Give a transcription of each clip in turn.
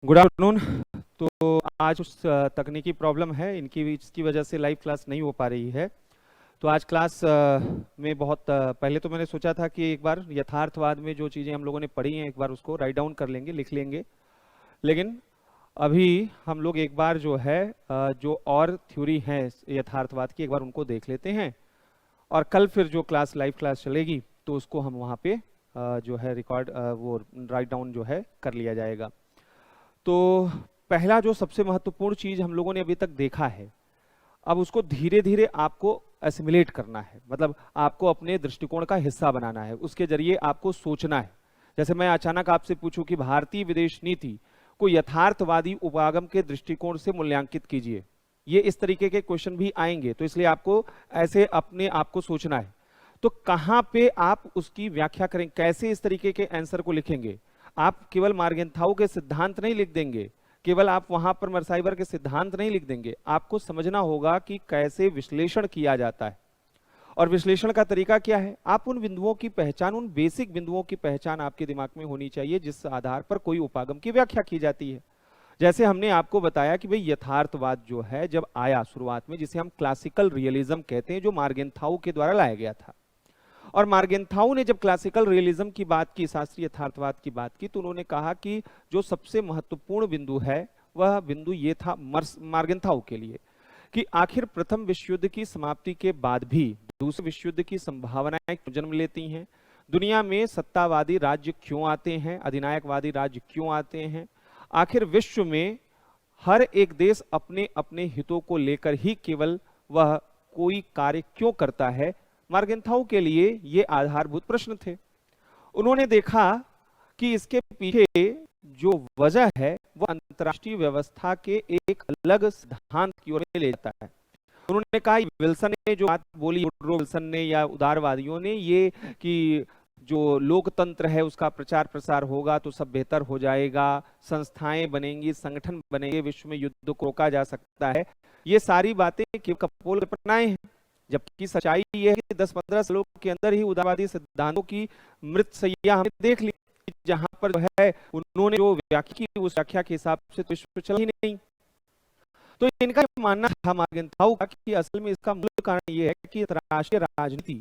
Good afternoon. तो आज उस तकनीकी प्रॉब्लम है, इसकी वजह से लाइव क्लास नहीं हो पा रही है। तो आज क्लास में बहुत पहले तो मैंने सोचा था कि एक बार यथार्थवाद में जो चीज़ें हम लोगों ने पढ़ी हैं एक बार उसको राइट डाउन कर लेंगे, लिख लेंगे। लेकिन अभी हम लोग एक बार जो है जो और थ्योरी हैं यथार्थवाद की एक बार उनको देख लेते हैं, और कल फिर जो क्लास लाइव क्लास चलेगी तो उसको हम वहाँ पे जो है रिकॉर्ड वो राइट डाउन जो है कर लिया जाएगा। तो पहला जो सबसे महत्वपूर्ण चीज हम लोगों ने अभी तक देखा है, अब उसको धीरे धीरे आपको एसिमिलेट करना है, मतलब आपको अपने दृष्टिकोण का हिस्सा बनाना है, उसके जरिए आपको सोचना है। जैसे मैं अचानक आपसे पूछूं कि भारतीय विदेश नीति को यथार्थवादी उपागम के दृष्टिकोण से मूल्यांकित कीजिए, ये इस तरीके के क्वेश्चन भी आएंगे, तो इसलिए आपको ऐसे अपने आप को सोचना है। तो कहां पे आप उसकी व्याख्या करें, कैसे इस तरीके के आंसर को लिखेंगे? आप केवल मार्गेंथाउ के सिद्धांत नहीं लिख देंगे, केवल आप वहां पर मर्साइवर के सिद्धांत नहीं लिख देंगे, आपको समझना होगा कि कैसे विश्लेषण किया जाता है और विश्लेषण का तरीका क्या है। आप उन बिंदुओं की पहचान, उन बेसिक बिंदुओं की पहचान आपके दिमाग में होनी चाहिए जिस आधार पर कोई उपागम की व्याख्या की जाती है। जैसे हमने आपको बताया कि भाई यथार्थवाद जो है जब आया शुरुआत में, जिसे हम क्लासिकल रियलिज्म कहते हैं, जो मार्गेंथाउ के द्वारा लाया गया था, और मार्गेंथाउ ने जब क्लासिकल रियलिज्म की बात की, शास्त्रीय यथार्थवाद की बात की, तो उन्होंने कहा कि जो सबसे महत्वपूर्ण बिंदु है वह बिंदु ये था मार्गेंथाउ के लिए कि आखिर प्रथम विश्व युद्ध की समाप्ति के बाद भी दूसरे विश्व युद्ध की संभावनाएं जन्म लेती हैं। दुनिया में सत्तावादी राज्य क्यों आते हैं, अधिनायकवादी राज्य क्यों आते हैं, आखिर विश्व में हर एक देश अपने अपने हितों को लेकर ही केवल वह कोई कार्य क्यों करता है। मार्गेंथाउ के लिए ये आधारभूत प्रश्न थे। उन्होंने देखा कि इसके पीछे जो वजह है वह अंतर्राष्ट्रीय व्यवस्था के एक अलग सिद्धांत की ओर ले जाता है। उन्होंने कहा, विल्सन ने जो बात बोली, वुडरो विल्सन ने या उदारवादियों ने, ये कि जो लोकतंत्र है उसका प्रचार प्रसार होगा तो सब बेहतर हो जाएगा, संस्थाएं बनेंगी, संगठन बनेंगे, विश्व में युद्ध को रोका जा सकता है, ये सारी बातें केवल कपोल कल्पनाएं हैं। जबकि सच्चाई यह है कि 10-15 सालों के अंदर ही उदारवादी सिद्धांतों की मृत सैया हमने देख ली, जहां पर जो है उन्होंने जो व्याख्या की उस व्याख्या के हिसाब से तो विश्व चल ही नहीं। तो इनका मानना था मार्गेंथाउ का कि असल में इसका मूल कारण यह है कि अंतर्राष्ट्रीय राजनीति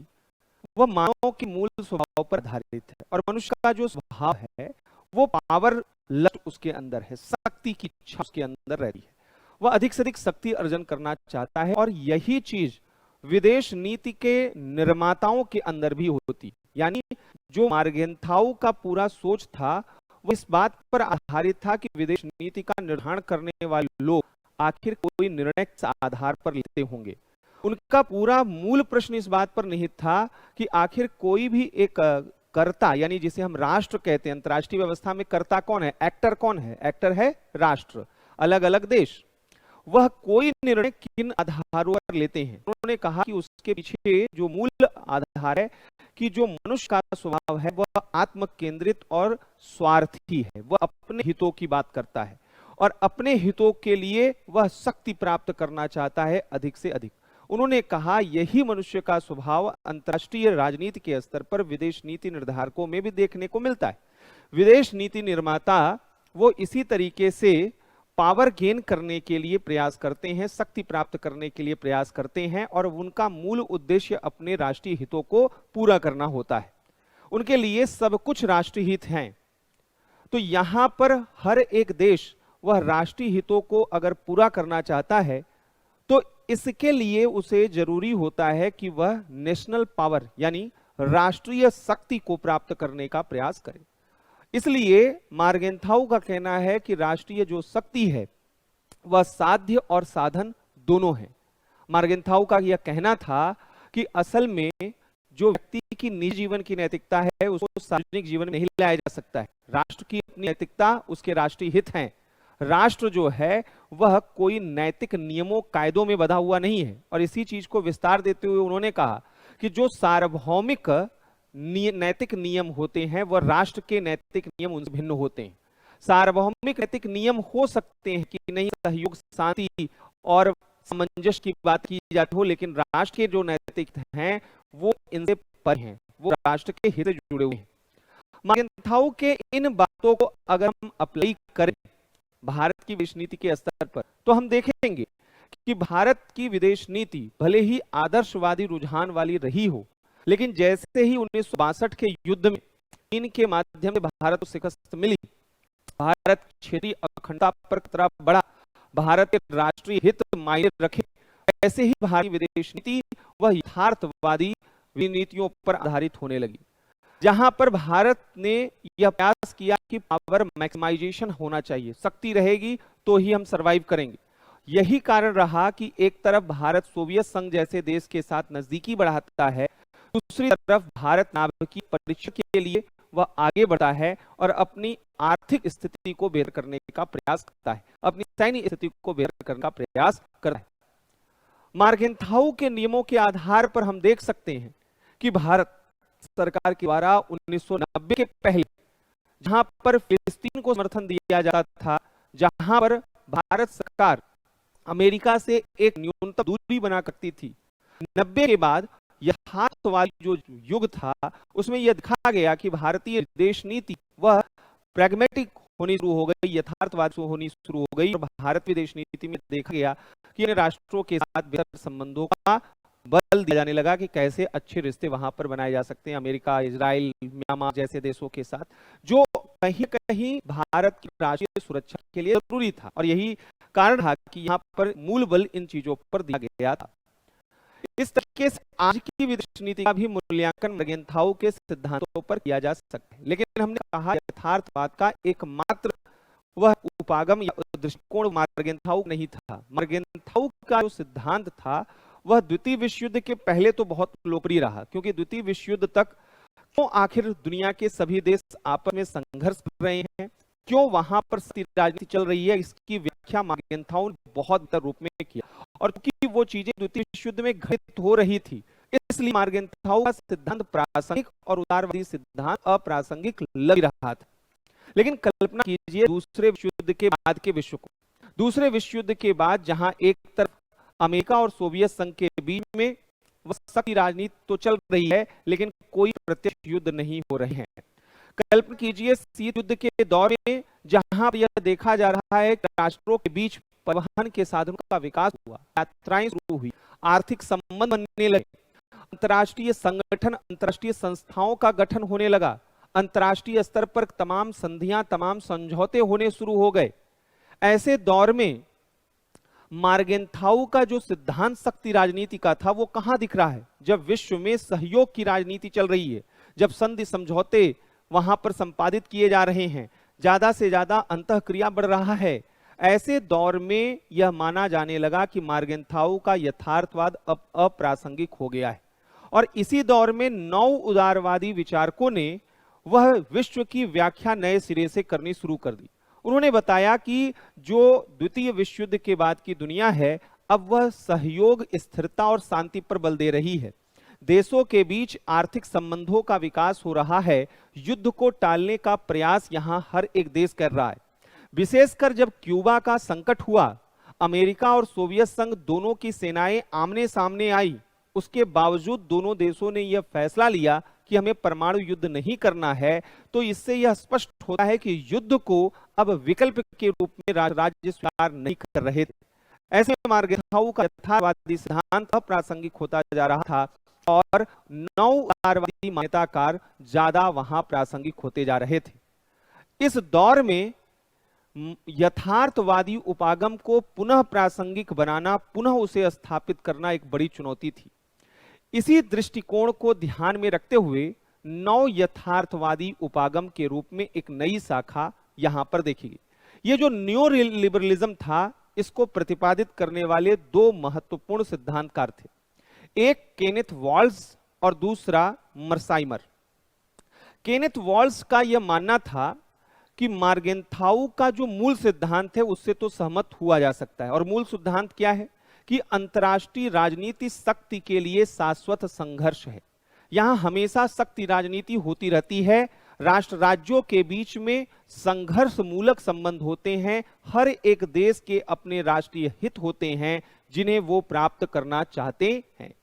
वह मानव के मूल स्वभाव पर आधारित है, और मनुष्य का जो स्वभाव है वो पावर लस्ट उसके अंदर है, शक्ति की इच्छा उसके अंदर रहती है, वह अधिक से अधिक शक्ति अर्जन करना चाहता है। और यही चीज विदेश नीति के निर्माताओं के अंदर भी होती, यानी जो मार्गेंथाउ का पूरा सोच था वो इस बात पर आधारित था कि विदेश नीति का निर्धारण करने वाले लोग आखिर कोई निर्णय किस आधार पर लेते होंगे। उनका पूरा मूल प्रश्न इस बात पर निहित था कि आखिर कोई भी एक कर्ता, यानी जिसे हम राष्ट्र कहते हैं, अंतर्राष्ट्रीय व्यवस्था में कर्ता कौन है, एक्टर कौन है, एक्टर है राष्ट्र, अलग अलग देश, वह कोई निर्णय किन आधारों पर लेते हैं। उन्होंने कहा कि उसके पीछे जो मूल आधार है कि जो मनुष्य का स्वभाव है वह आत्म केंद्रित और स्वार्थी है, वह अपने हितों की बात करता है और अपने हितों के लिए वह शक्ति प्राप्त करना चाहता है अधिक से अधिक। उन्होंने कहा यही मनुष्य का स्वभाव अंतर्राष्ट्रीय राजनीति के स्तर पर विदेश नीति निर्धारकों में भी देखने को मिलता है। विदेश नीति निर्माता वो इसी तरीके से पावर गेन करने के लिए प्रयास करते हैं, शक्ति प्राप्त करने के लिए प्रयास करते हैं, और उनका मूल उद्देश्य अपने राष्ट्रीय हितों को पूरा करना होता है। उनके लिए सब कुछ राष्ट्रीय हित हैं। तो यहां पर हर एक देश वह राष्ट्रीय हितों को अगर पूरा करना चाहता है तो इसके लिए उसे जरूरी होता है कि वह नेशनल पावर यानी राष्ट्रीय शक्ति को प्राप्त करने का प्रयास करे। इसलिए मार्गेंथाउ का कहना है कि राष्ट्रीय जो शक्ति है वह साध्य और साधन दोनों है। मार्गेंथाउ का यह कहना था कि असल में जो व्यक्ति की निजी जीवन की नैतिकता है उसको सार्वजनिक जीवन में नहीं लाया जा सकता है। राष्ट्र की अपनी नैतिकता, उसके राष्ट्रीय हित हैं। राष्ट्र जो है वह कोई नैतिक नियमों कायदों में बंधा हुआ नहीं है। और इसी चीज को विस्तार देते हुए उन्होंने कहा कि जो सार्वभौमिक नैतिक नियम होते हैं वह राष्ट्र के नैतिक नियम उनसे भिन्न होते हैं। सार्वभौमिक नैतिक नियम हो सकते हैं कि नहीं सहयोग, शांति और सामंजस्य की बात की जाती हो, लेकिन राष्ट्र के जो नैतिक हैं वो इनसे पर हैं, वो राष्ट्र के हित से जुड़े हुए हैं। मार्गेंथाउ के इन बातों को अगर हम अप्लाई करें भारत की विदेश नीति के स्तर पर, तो हम देखेंगे कि भारत की विदेश नीति भले ही आदर्शवादी रुझान वाली रही हो, लेकिन जैसे ही 1962 के युद्ध में चीन के माध्यम से भारत को शिकस्त मिली, भारत की क्षेत्रीय अखंडता पर खतरा बढ़ा, भारत के राष्ट्रीय हित मायने रखे, ऐसे ही भारतीय विदेश नीति वह यथार्थवादी नीतियों पर आधारित होने लगी, जहां पर भारत ने यह प्रयास किया कि पावर मैक्सिमाइजेशन होना चाहिए, शक्ति रहेगी तो ही हम सरवाइव करेंगे। यही कारण रहा कि एक तरफ भारत सोवियत संघ जैसे देश के साथ नजदीकी बढ़ाता है, दूसरी तरफ भारत नाभिकीय परीक्षण के लिए वह आगे बढ़ता है और अपनी आर्थिक स्थिति को बेहतर करने का प्रयास करता है, अपनी सैन्य स्थिति को बेहतर करने का प्रयास करता है। मार्गेंथाउ के नियमों के आधार पर हम देख सकते हैं कि भारत सरकार के द्वारा 1990 के पहले जहां पर फिलिस्तीन को समर्थन दिया जाता था, जहां पर भारत सरकार अमेरिका से एक न्यूनतम दूरी बना करती थी, 90 के बाद यथार्थवादी जो युग था उसमें यह देखा गया कि भारतीय विदेश नीति वह प्रैग्मेटिक होनी शुरू हो गई, यथार्थवाद होनी शुरू हो गई, और भारत विदेश नीति में देखा गया कि राष्ट्रों के साथ बेहतर संबंधों का बल दिया जाने लगा कि कैसे अच्छे रिश्ते वहां पर बनाए जा सकते हैं अमेरिका, इजराइल, म्यांमार जैसे देशों के साथ, जो कहीं कहीं भारत की राष्ट्रीय सुरक्षा के लिए जरूरी था, और यही कारण था कि यहाँ पर मूल बल इन चीजों पर दिया गया था। इस तरीके से आज की विदेश नीति का भी मूल्यांकन मार्गेंथाउ के सिद्धांतों पर किया जा सकता है, लेकिन हमने कहा यथार्थवाद का एकमात्र वह उपागम या दृष्टिकोण मार्गेंथाउ नहीं था। मार्गेंथाउ का जो सिद्धांत था वह द्वितीय विश्व युद्ध के पहले तो बहुत लोकप्रिय रहा, क्योंकि द्वितीय विश्व युद्ध तक क्यों आखिर दुनिया के सभी देश आपस में संघर्ष कर रहे हैं, क्यों वहां पर शक्ति राजनीति चल रही है, इसकी व्याख्या मार्गेंथाउ ने बहुत बेहतर रूप में किया, और क्योंकि वो चीजें द्वितीय विश्व युद्ध में घटित हो रही थी, इसलिए मार्गेंथाउ का सिद्धांत प्रासंगिक और उदारवादी सिद्धांत अप्रासंगिक लग रहा था। लेकिन कल्पना कीजिए दूसरे विश्व युद्ध के बाद के विश्व को, दूसरे विश्व युद्ध के बाद जहां एक तरफ अमेरिका और सोवियत संघ के बीच में वह शक्ति राजनीति तो चल रही है, लेकिन कोई प्रत्यक्ष युद्ध नहीं हो रहे हैं। कल्पना कीजिए शीत युद्ध के दौर में जहां यह देखा जा रहा है कि राष्ट्रों के बीच परिवहन के साधनों का विकास हुआ, यात्राएं शुरू हुई, आर्थिक संबंध बनने लगे, अंतर्राष्ट्रीय संगठन, अंतर्राष्ट्रीय संस्थाओं का गठन होने लगा, अंतर्राष्ट्रीय स्तर पर तमाम संधियां, तमाम समझौते होने शुरू हो गए। ऐसे दौर में मार्गेंथाउ का जो सिद्धांत शक्ति राजनीति का था वो कहां दिख रहा है, जब विश्व में सहयोग की राजनीति चल रही है, जब संधि समझौते वहां पर संपादित किए जा रहे हैं, ज्यादा से ज्यादा अंतःक्रिया बढ़ रहा है। ऐसे दौर में यह माना जाने लगा कि मार्गेंथाउ का यथार्थवाद अब अप्रासंगिक हो गया है, और इसी दौर में नौ उदारवादी विचारकों ने वह विश्व की व्याख्या नए सिरे से करनी शुरू कर दी। उन्होंने बताया कि जो द्वितीय विश्व युद्ध के बाद की दुनिया है, अब वह सहयोग, स्थिरता और शांति पर बल दे रही है। देशों के बीच आर्थिक संबंधों का विकास हो रहा है, युद्ध को टालने का प्रयास यहां हर एक देश कर रहा है। विशेषकर जब क्यूबा का संकट हुआ, अमेरिका और सोवियत संघ दोनों की सेनाएं आमने सामने आई, उसके बावजूद दोनों देशों ने यह फैसला लिया कि हमें परमाणु युद्ध नहीं करना है। तो इससे यह स्पष्ट होता है कि युद्ध को अब विकल्प के रूप में राज्य स्वीकार नहीं कर रहे थे। ऐसे में मार्गेंथाउ का यथार्थवादी सिद्धांत अप्रासंगिक होता जा रहा था और नौ उदारवादी मान्यताकार ज्यादा वहां प्रासंगिक होते जा रहे थे। इस दौर में यथार्थवादी उपागम को पुनः प्रासंगिक बनाना, पुनः उसे स्थापित करना एक बड़ी चुनौती थी। इसी दृष्टिकोण को ध्यान में रखते हुए नौ यथार्थवादी उपागम के रूप में एक नई शाखा यहां पर देखी गई। ये जो न्यू लिबरलिज्म था, इसको प्रतिपादित करने वाले दो महत्वपूर्ण सिद्धांतकार थे, एक केनेथ वॉल्स और दूसरा मर्साइमर। केनेथ वॉल्स का यह मानना था कि मार्गेंथाउ का जो मूल सिद्धांत है उससे तो सहमत हुआ जा सकता है, और मूल सिद्धांत क्या है कि अंतर्राष्ट्रीय राजनीति शक्ति के लिए शाश्वत संघर्ष है। यहां हमेशा शक्ति राजनीति होती रहती है, राष्ट्र राज्यों के बीच में संघर्ष मूलक संबंध होते हैं, हर एक देश के अपने राष्ट्रीय हित होते हैं जिन्हें वो प्राप्त करना चाहते हैं।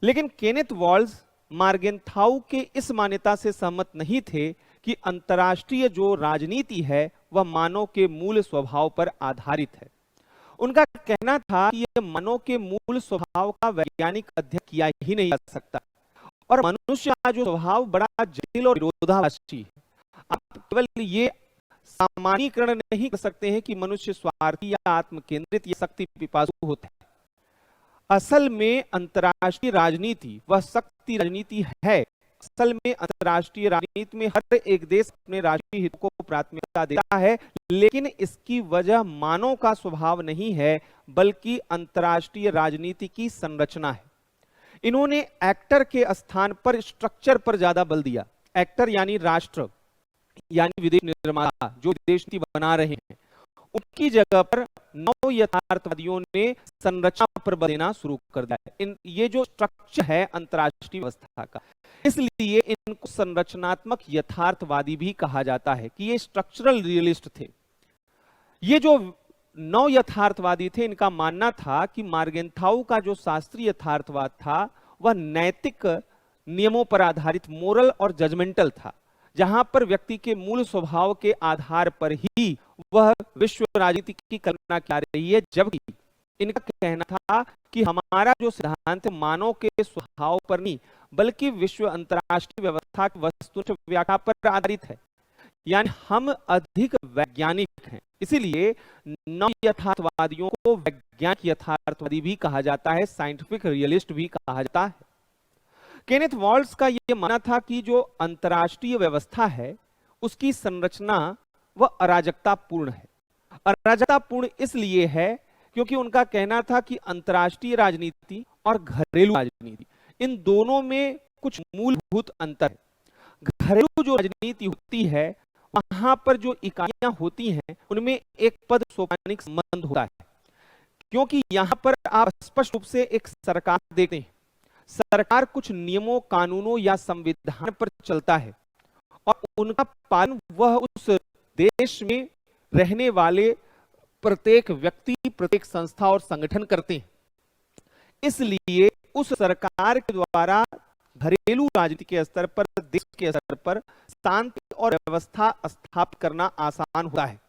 लेकिन केनेथ वॉल्स मार्गेंथाउ के इस मान्यता से सहमत नहीं थे कि अंतर्राष्ट्रीय जो राजनीति है वह मानव के मूल स्वभाव पर आधारित है। उनका कहना था कि यह मानव के मूल स्वभाव का वैज्ञानिक अध्ययन किया ही नहीं जा सकता और मनुष्य का जो स्वभाव बड़ा जटिल और विरोधाभासी है। आप केवल ये सामान्यीकरण नहीं कर सकते हैं कि मनुष्य स्वार्थी या आत्मकेंद्रित या शक्ति पिपासु होता है। असल में अंतर्राष्ट्रीय राजनीति वह शक्ति राजनीति है। असल में अंतर्राष्ट्रीय राजनीति में हर एक देश अपने राष्ट्रीय हित को प्राथमिकता देता है, लेकिन इसकी वजह मानव का स्वभाव नहीं है बल्कि अंतर्राष्ट्रीय राजनीति की संरचना है। इन्होंने एक्टर के स्थान पर स्ट्रक्चर पर ज्यादा बल दिया। एक्टर यानी राष्ट्र यानी विदेश निर्माता जो विदेश नीति बना रहे हैं, उनकी जगह पर नव यथार्थवादियों ने संरचना पर बल देना शुरू कर दिया है। ये जो स्ट्रक्चर है अंतर्राष्ट्रीय व्यवस्था का, इसलिए इनको संरचनात्मक यथार्थवादी भी कहा जाता है कि ये स्ट्रक्चरल रियलिस्ट थे। ये जो नव यथार्थवादी थे, इनका मानना था कि मार्गेंथाउ का जो शास्त्रीय यथार्थवाद था वह नैतिक नियमों पर आधारित मोरल और जजमेंटल था, जहां पर व्यक्ति के मूल स्वभाव के आधार पर ही वह विश्व राजनीति की कल्पना की जा रही है। जबकि इनका कहना था कि हमारा जो सिद्धांत मानव के स्वभाव पर नहीं बल्कि विश्व अंतर्राष्ट्रीय व्यवस्था की वस्तुनिष्ठ व्याख्या पर आधारित है, यानी हम अधिक वैज्ञानिक हैं। इसीलिए नव यथार्थवादियों को वैज्ञानिक यथार्थवादी भी कहा जाता है, साइंटिफिक रियलिस्ट भी कहा जाता है। केनेथ वॉल्स का यह मानना था कि जो अंतर्राष्ट्रीय व्यवस्था है उसकी संरचना वह अराजकतापूर्ण है। अराजकतापूर्ण इसलिए है क्योंकि उनका कहना था कि अंतर्राष्ट्रीय राजनीति और घरेलू राजनीति इन दोनों में कुछ मूलभूत अंतर है। घरेलू जो राजनीति होती है वहां पर जो इकाइयां होती हैं उनमें एक पद सोपानिक संबंध होता है, क्योंकि यहां पर आप स्पष्ट रूप से एक सरकार देखते हैं। सरकार कुछ नियमों, कानूनों या संविधान पर चलता है और उनका पालन वह उस देश में रहने वाले प्रत्येक व्यक्ति, प्रत्येक संस्था और संगठन करते हैं। इसलिए उस सरकार के द्वारा घरेलू राजनीति के स्तर पर, देश के स्तर पर शांति और व्यवस्था स्थापित करना आसान होता है।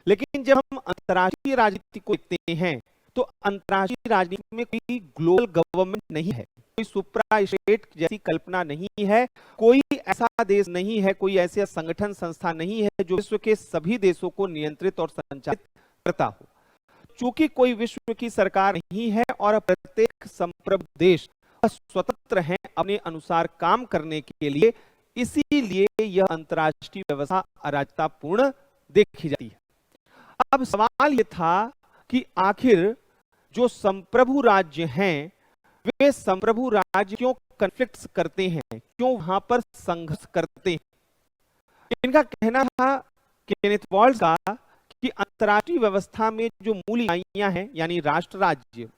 लेकिन जब हम अंतर्राष्ट्रीय राजनीति को देखते हैं तो अंतर्राष्ट्रीय राजनीति में कोई ग्लोबल गवर्नमेंट नहीं है, कोई सुप्रा स्टेट जैसी कल्पना नहीं है, कोई ऐसा देश नहीं है, कोई ऐसा संगठन संस्था नहीं है जो विश्व के सभी देशों को नियंत्रित और संचालित करता हो। चूंकि कोई विश्व की सरकार नहीं है और प्रत्येक संप्रभु देश स्वतंत्र हैं अपने अनुसार काम करने के लिए, इसीलिए यह अंतर्राष्ट्रीय व्यवस्था अराजकतापूर्ण देखी जाती है। अब सवाल यह था कि आखिर जो संप्रभु राज्य हैं वे संप्रभु राज्य क्यों कन्फ्लिक्ट्स करते हैं, क्यों वहां पर संघर्ष करते हैं। इनका कहना था केनेथ वॉल्स का कि अंतर्राष्ट्रीय व्यवस्था में जो मूल इकाइयां हैं यानी राष्ट्र राज्य,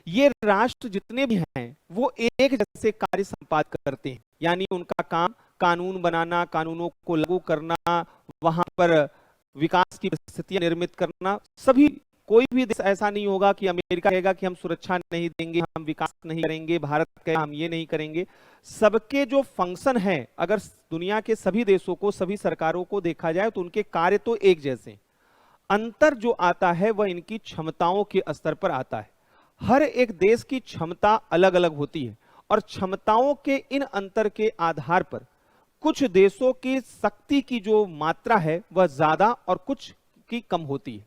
ये राष्ट्र जितने भी हैं वो एक जैसे कार्य संपादित करते हैं, यानी उनका काम कानून बनाना, कानूनों को लागू करना, वहां पर विकास की परिस्थितियां निर्मित करना। सभी, कोई भी देश ऐसा नहीं होगा कि अमेरिका कहेगा कि हम सुरक्षा नहीं देंगे, हम विकास नहीं करेंगे, भारत कहेगा हम ये नहीं करेंगे। सबके जो फंक्शन है, अगर दुनिया के सभी देशों को, सभी सरकारों को देखा जाए तो उनके कार्य तो एक जैसे। अंतर जो आता है वह इनकी क्षमताओं के स्तर पर आता है। हर एक देश की क्षमता अलग अलग होती है और क्षमताओं के इन अंतर के आधार पर कुछ देशों की शक्ति की जो मात्रा है वह ज्यादा और कुछ की कम होती है।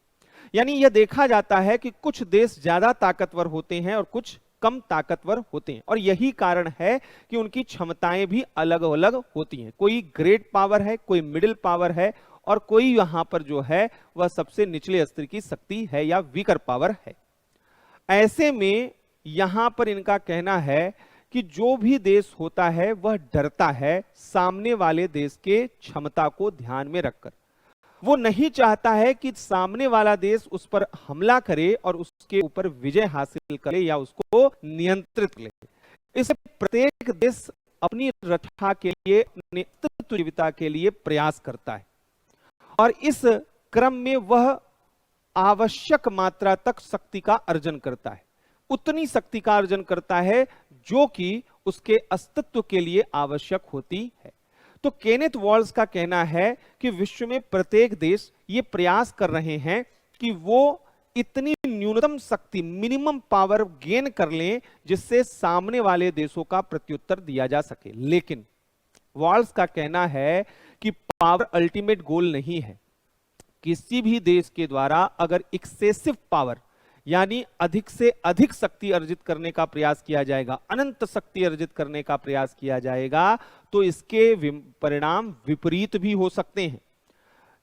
यानी यह देखा जाता है कि कुछ देश ज्यादा ताकतवर होते हैं और कुछ कम ताकतवर होते हैं, और यही कारण है कि उनकी क्षमताएं भी अलग अलग होती हैं। कोई ग्रेट पावर है, कोई मिडिल पावर है और कोई यहां पर जो है वह सबसे निचले स्तर की शक्ति है या वीकर पावर है। ऐसे में यहां पर इनका कहना है कि जो भी देश होता है वह डरता है सामने वाले देश के क्षमता को ध्यान में रखकर। वो नहीं चाहता है कि सामने वाला देश उस पर हमला करे और उसके ऊपर विजय हासिल करे या उसको नियंत्रित करे। इससे प्रत्येक देश अपनी रक्षा के लिए, अपनी जीविता के लिए प्रयास करता है और इस क्रम में वह आवश्यक मात्रा तक शक्ति का अर्जन करता है, उतनी शक्ति का अर्जन करता है जो कि उसके अस्तित्व के लिए आवश्यक होती है। तो केनेथ वॉल्स का कहना है कि विश्व में प्रत्येक देश ये प्रयास कर रहे हैं कि वो इतनी न्यूनतम शक्ति, मिनिमम पावर गेन कर लें जिससे सामने वाले देशों का प्रत्युत्तर दिया जा सके। लेकिन वॉल्स का कहना है कि पावर अल्टीमेट गोल नहीं है। किसी भी देश के द्वारा अगर एक्सेसिव पावर यानी अधिक से अधिक शक्ति अर्जित करने का प्रयास किया जाएगा, अनंत शक्ति अर्जित करने का प्रयास किया जाएगा, तो इसके परिणाम विपरीत भी हो सकते हैं।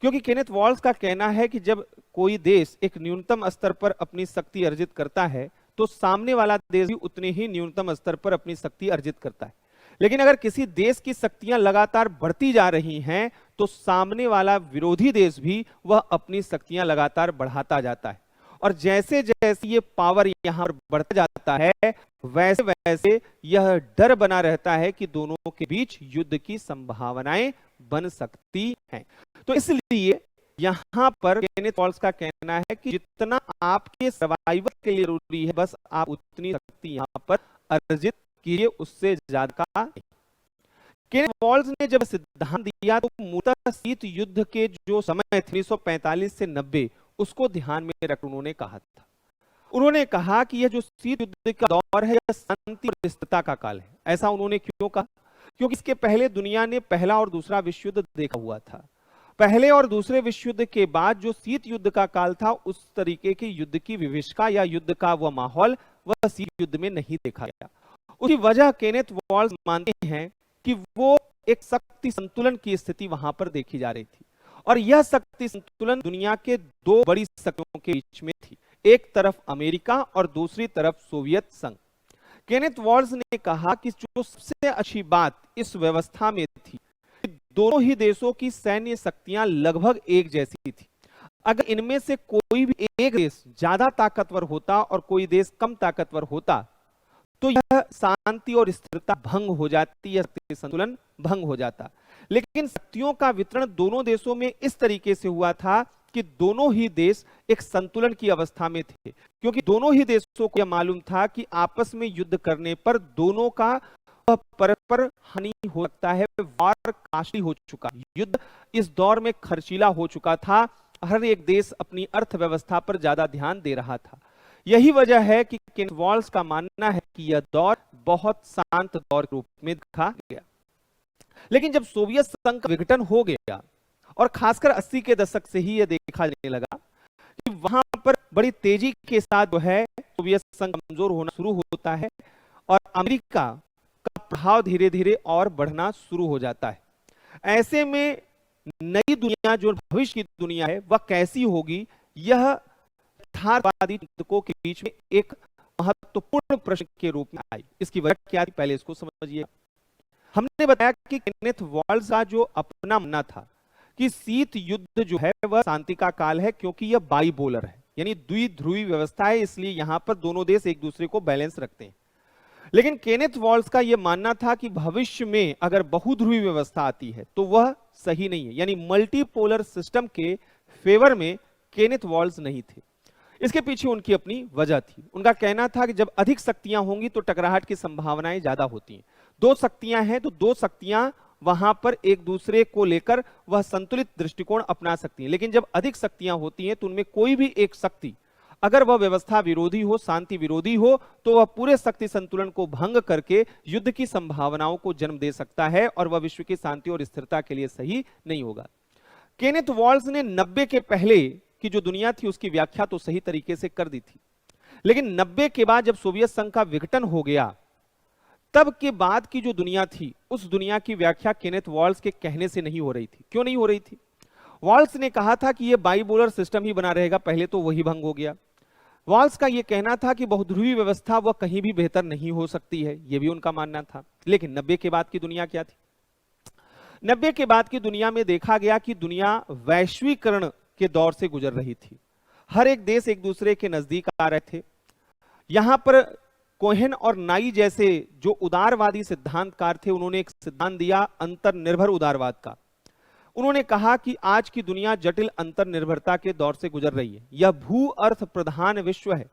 क्योंकि केनेथ वॉल्स का कहना है कि जब कोई देश एक न्यूनतम स्तर पर अपनी शक्ति अर्जित करता है तो सामने वाला देश भी उतने ही न्यूनतम स्तर पर अपनी शक्ति अर्जित करता है। लेकिन अगर किसी देश की शक्तियां लगातार बढ़ती जा रही हैं तो सामने वाला विरोधी देश भी वह अपनी शक्तियां लगातार बढ़ाता जाता है, और जैसे जैसे ये पावर यहां पर बढ़ता जाता है वैसे वैसे यह डर बना रहता है कि दोनों के बीच युद्ध की संभावनाएं बन सकती हैं। तो इसलिए यहां पर केनेथ वॉल्स का कहना है कि जितना आपके सर्वाइवल के लिए जरूरी है बस आप उतनी शक्ति यहां पर अर्जित कीजिए, उससे ज्यादा का नहीं। केनेथ वॉल्स ने जब सिद्धांत दिया तो मूलतः शीत युद्ध के जो समय 1945 से 90 उसको ध्यान में रख उन्होंने कहा था। उन्होंने कहा कि यह जो शीत युद्ध का दौर है यह शांति और स्थिरता का काल है। ऐसा उन्होंने क्यों कहा? क्योंकि इसके पहले दुनिया ने पहला और दूसरा विश्व युद्ध देखा हुआ था। पहले और दूसरे विश्व युद्ध के बाद जो शीत युद्ध का काल था उस तरीके के युद्ध की विभीषिका या युद्ध का वह माहौल वह शीत युद्ध में नहीं देखा गया। उसकी वजह केनेथ वॉल्स मानते हैं कि वो एक शक्ति संतुलन की स्थिति वहां पर देखी जा रही थी, और यह शक्ति संतुलन दुनिया के दो बड़ी शक्तियों के बीच में थी, एक तरफ अमेरिका और दूसरी तरफ सोवियत संघ। केनेथ वॉल्स ने कहा कि जो सबसे अच्छी बात इस व्यवस्था में थी कि दोनों ही देशों की सैन्य शक्तियां लगभग एक जैसी थी। अगर इनमें से कोई भी एक देश ज्यादा ताकतवर होता और कोई देश कम ताकतवर होता तो यह शांति और स्थिरता भंग हो जाती, यह शक्ति संतुलन भंग हो जाता। लेकिन शक्तियों का वितरण दोनों देशों में इस तरीके से हुआ था कि दोनों ही देश एक संतुलन की अवस्था में थे, क्योंकि दोनों ही देशों को यह मालूम था कि आपस में युद्ध करने पर दोनों का परस्पर हानि हो सकता है। वार कास्टली हो चुका, युद्ध इस दौर में खर्चीला हो चुका था, हर एक देश अपनी अर्थव्यवस्था पर ज्यादा ध्यान दे रहा था। यही वजह है कि केनेथ वॉल्स का मानना है कि यह दौर बहुत शांत दौर के रूप में देखा गया। लेकिन जब सोवियत संघ का विघटन हो गया और खासकर 80 के दशक से ही यह देखा जाने लगा कि वहां पर बड़ी तेजी के साथ जो है सोवियत संघ कमजोर होना शुरू होता है और अमेरिका का प्रभाव धीरे धीरे और बढ़ना शुरू हो जाता है। ऐसे में नई दुनिया जो भविष्य की दुनिया है वह कैसी होगी, यह यथार्थवादी चिंतकों के बीच में एक महत्वपूर्ण प्रश्न के रूप में आई। इसकी वजह क्या थी, पहले इसको समझिए। हमने बताया कि केनेथ वॉल्स का जो अपना मानना था कि शीत युद्ध जो है वह शांति का काल है, क्योंकि यह बाइपोलर है यानी द्विध्रुवी व्यवस्था है, इसलिए यहां पर दोनों देश एक दूसरे को बैलेंस रखते हैं। लेकिन केनेथ वॉल्स का यह मानना था कि भविष्य में अगर बहुध्रुवी व्यवस्था आती है तो वह सही नहीं है, यानी मल्टीपोलर सिस्टम के फेवर में केनेथ वॉल्स नहीं थे। इसके पीछे उनकी अपनी वजह थी। उनका कहना था कि जब अधिक शक्तियां होंगी तो टकराहट की संभावनाएं ज्यादा होती हैं। दो शक्तियां हैं तो दो शक्तियां वहां पर एक दूसरे को लेकर वह संतुलित दृष्टिकोण अपना सकती हैं। लेकिन जब अधिक शक्तियां होती हैं तो उनमें कोई भी एक शक्ति अगर वह व्यवस्था विरोधी हो, शांति विरोधी हो, तो वह पूरे शक्ति संतुलन को भंग करके युद्ध की संभावनाओं को जन्म दे सकता है और वह विश्व की शांति और स्थिरता के लिए सही नहीं होगा। केनेथ वॉल्स ने 90 के पहले की जो दुनिया थी उसकी व्याख्या तो सही तरीके से कर दी थी, लेकिन 90 के बाद जब सोवियत संघ का विघटन हो गया तब के बाद की जो दुनिया थी उस दुनिया की व्याख्या केनेथ वॉल्स के कहने से नहीं हो रही थी। क्यों नहीं हो रही थी? वॉल्स ने कहा था कि यह बाइपोलर सिस्टम ही बना रहेगा, पहले तो वही भंग हो गया। वॉल्स का यह कहना था कि बहुध्रुवी व्यवस्था वह कहीं भी बेहतर नहीं हो सकती है, यह भी उनका मानना था। लेकिन 90 के बाद की दुनिया क्या थी? 90 के बाद की दुनिया में देखा गया कि दुनिया वैश्वीकरण के दौर से गुजर रही थी। हर एक देश एक दूसरे के नजदीक आ रहे थे। यहां पर कोहेन और नाई जैसे जो उदारवादी सिद्धांतकार थे उन्होंने एक सिद्धांत दिया अंतर्निर्भर उदारवाद का। उन्होंने कहा कि आज की दुनिया जटिल अंतर्निर्भरता के दौर से गुजर रही है। यह भू अर्थ प्रधान विश्व है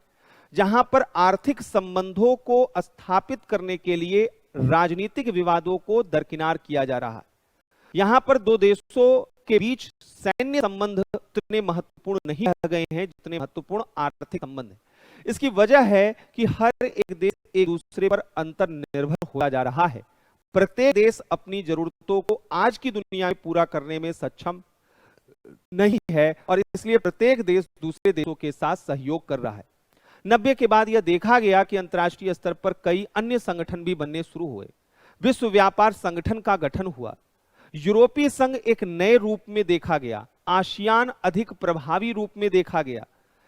जहां पर आर्थिक संबंधों को स्थापित करने के लिए राजनीतिक विवादों को दरकिनार किया जा रहा है। यहां पर दो देशों के बीच सैन्य संबंध उतने महत्वपूर्ण नहीं रह गए हैं जितने महत्वपूर्ण आर्थिक संबंध हैं। इसकी वजह है कि हर एक देश एक दूसरे पर अंतर्निर्भर होता जा रहा है। प्रत्येक देश अपनी जरूरतों को आज की दुनिया में पूरा करने में सक्षम नहीं है और इसलिए प्रत्येक देश दूसरे देशों के साथ सहयोग कर रहा है। 90 के बाद यह देखा गया कि अंतर्राष्ट्रीय स्तर पर कई अन्य संगठन भी बनने शुरू हुए। विश्व व्यापार संगठन का गठन हुआ। यूरोपीय संघ एक नए रूप में देखा गया। आसियान अधिक प्रभावी रूप में देखा गया।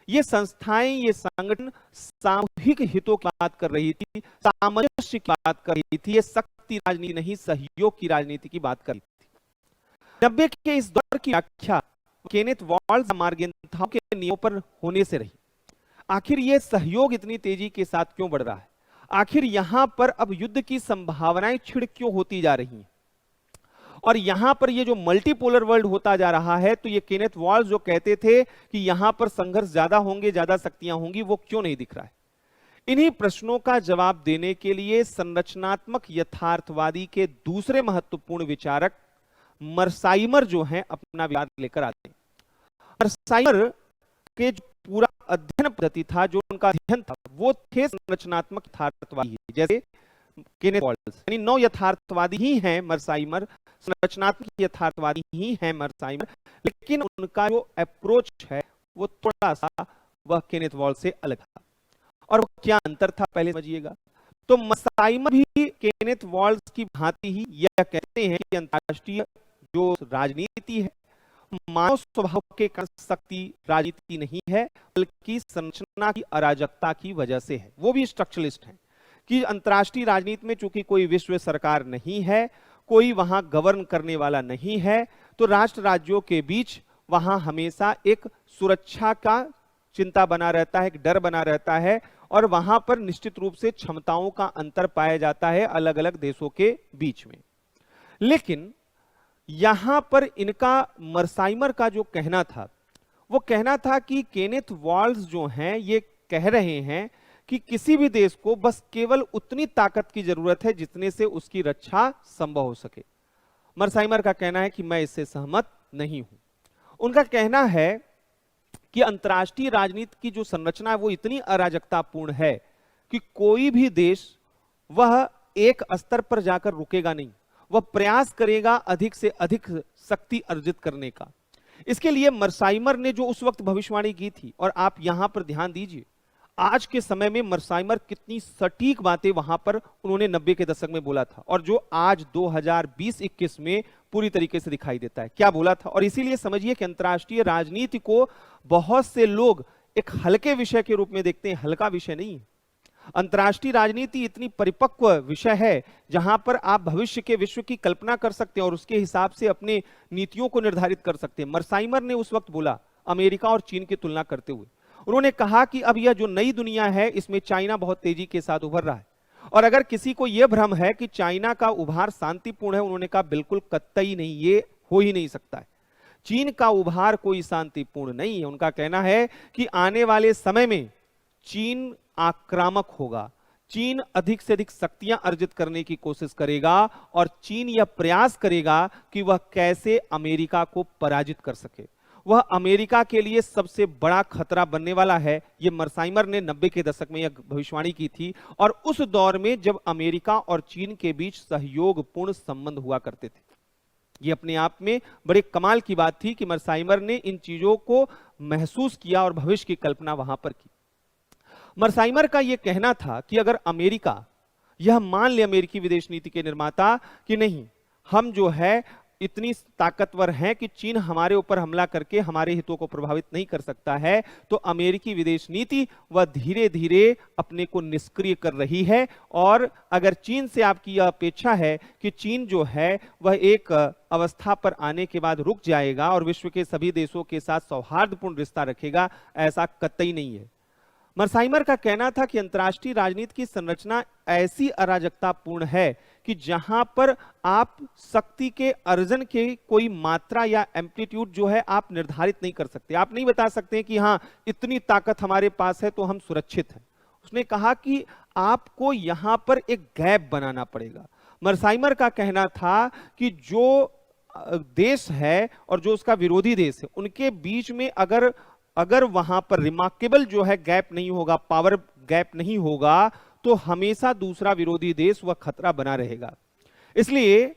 ये संस्थाएं, ये संगठन सामूहिक हितों की बात कर रही थी, सामंजस्य की बात कर रही थी। ये शक्ति राजनीति नहीं, सहयोग की राजनीति की बात कर रही थी। 90 के इस दौर की व्याख्या केनेथ वॉल्स मार्गेंथाउ के नियमों पर होने से रही। आखिर ये सहयोग इतनी तेजी के साथ क्यों बढ़ रहा है? आखिर यहां पर अब युद्ध की संभावनाएं छिड़ क्यों होती जा रही हैं? और यहां पर ये जो मल्टीपोलर वर्ल्ड होता जा रहा है, तो ये केनेथ वॉल्स जो कहते थे कि यहां पर संघर्ष ज्यादा होंगे, ज्यादा शक्तियां होंगी, वो क्यों नहीं दिख रहा है? इन्हीं प्रश्नों का जवाब देने के लिए संरचनात्मक यथार्थवादी के दूसरे महत्वपूर्ण विचारक मर्साइमर जो हैं अपना विचार लेकर आते हैं। मर्साइमर के जो पूरा अध्ययन पद्धति था, जो उनका अध्ययन था, वो थे संरचनात्मक यथार्थवादी। जैसे केनेथ वॉल्स यानी नौ यथार्थवादी ही हैं मर्साइमर, संरचनात्मक यथार्थवादी ही हैं मर्साइमर, लेकिन उनका जो अप्रोच है वो थोड़ा सा वह केनेथ वॉल्स से अलग था। और वो क्या अंतर था पहले समझिएगा। तो मर्साइमर भी केनेथ वॉल्स की भांति ही यह कहते हैं कि अंतर्राष्ट्रीय जो राजनीति है मानव स्वभाव के कारण शक्ति राजनीति नहीं है, बल्कि संरचना की अराजकता की वजह से है। वो भी स्ट्रक्चरलिस्ट हैं कि अंतर्राष्ट्रीय राजनीति में चूंकि कोई विश्व सरकार नहीं है, कोई वहां गवर्न करने वाला नहीं है, तो राष्ट्र राज्यों के बीच वहां हमेशा एक सुरक्षा का चिंता बना रहता है, एक डर बना रहता है और वहां पर निश्चित रूप से क्षमताओं का अंतर पाया जाता है अलग अलग देशों के बीच में। लेकिन यहां पर इनका मर्साइमर का जो कहना था, वो कहना था कि केनेथ वॉल्स जो हैं ये कह रहे हैं कि किसी भी देश को बस केवल उतनी ताकत की जरूरत है जितने से उसकी रक्षा संभव हो सके। मर्साइमर का कहना है कि मैं इससे सहमत नहीं हूं। उनका कहना है कि अंतर्राष्ट्रीय राजनीति की जो संरचना है वो इतनी अराजकतापूर्ण है कि कोई भी देश वह एक स्तर पर जाकर रुकेगा नहीं, वह प्रयास करेगा अधिक से अधिक शक्ति अर्जित करने का। इसके लिए मर्साइमर ने जो उस वक्त भविष्यवाणी की थी, और आप यहां पर ध्यान दीजिए आज के समय में मर्साइमर कितनी सटीक बातें वहां पर उन्होंने 90 के दशक में बोला था और जो आज 2020-21 में पूरी तरीके से दिखाई देता है। क्या बोला था? और इसीलिए समझिए कि अंतर्राष्ट्रीय राजनीति को बहुत से लोग एक हल्के विषय के रूप में देखते हैं, हल्का विषय नहीं है। अंतर्राष्ट्रीय राजनीति इतनी परिपक्व विषय है जहां पर आप भविष्य के विश्व की कल्पना कर सकते हैं और उसके हिसाब से अपने नीतियों को निर्धारित कर सकते हैं। मर्साइमर ने उस वक्त बोला, अमेरिका और चीन की तुलना करते हुए उन्होंने कहा कि अब यह जो नई दुनिया है इसमें चाइना बहुत तेजी के साथ उभर रहा है, और अगर किसी को यह भ्रम है कि चाइना का उभार शांतिपूर्ण है, उन्होंने कहा बिल्कुल कतई नहीं, ये हो ही नहीं सकता है। चीन का उभार कोई शांतिपूर्ण नहीं है। उनका कहना है कि आने वाले समय में चीन आक्रामक होगा, चीन अधिक से अधिक शक्तियां अर्जित करने की कोशिश करेगा और चीन यह प्रयास करेगा कि वह कैसे अमेरिका को पराजित कर सके। वह अमेरिका के लिए सबसे बड़ा खतरा बनने वाला है। यह मर्साइमर ने 90 के दशक में यह भविष्यवाणी की थी और उस दौर में जब अमेरिका और चीन के बीच सहयोगपूर्ण संबंध हुआ करते थे। यह अपने आप में बड़े कमाल की बात थी कि मर्साइमर ने इन चीजों को महसूस किया और भविष्य की कल्पना वहां पर की। मर्साइमर का यह कहना था कि अगर अमेरिका यह मान ले, अमेरिकी विदेश नीति के निर्माता, कि नहीं हम जो है इतनी ताकतवर हैं कि चीन हमारे ऊपर हमला करके हमारे हितों को प्रभावित नहीं कर सकता है, तो अमेरिकी विदेश नीति वह धीरे धीरे अपने को निष्क्रिय कर रही है। और अगर चीन से आपकी यह अपेक्षा है कि चीन जो है वह एक अवस्था पर आने के बाद रुक जाएगा और विश्व के सभी देशों के साथ सौहार्दपूर्ण रिश्ता रखेगा, ऐसा कतई नहीं है। मर्साइमर का कहना था कि अंतर्राष्ट्रीय राजनीति की संरचना ऐसी अराजकतापूर्ण है कि जहां पर आप शक्ति के अर्जन के कोई मात्रा या एम्पलीट्यूड जो है आप निर्धारित नहीं कर सकते। आप नहीं बता सकते कि हाँ इतनी ताकत हमारे पास है तो हम सुरक्षित हैं। उसने कहा कि आपको यहां पर एक गैप बनाना पड़ेगा। मर्साइमर का कहना था कि जो देश है और जो उसका विरोधी देश है, उनके बीच में अगर अगर वहां पर रिमार्केबल जो है गैप नहीं होगा, पावर गैप नहीं होगा, तो हमेशा दूसरा विरोधी देश वह खतरा बना रहेगा। इसलिए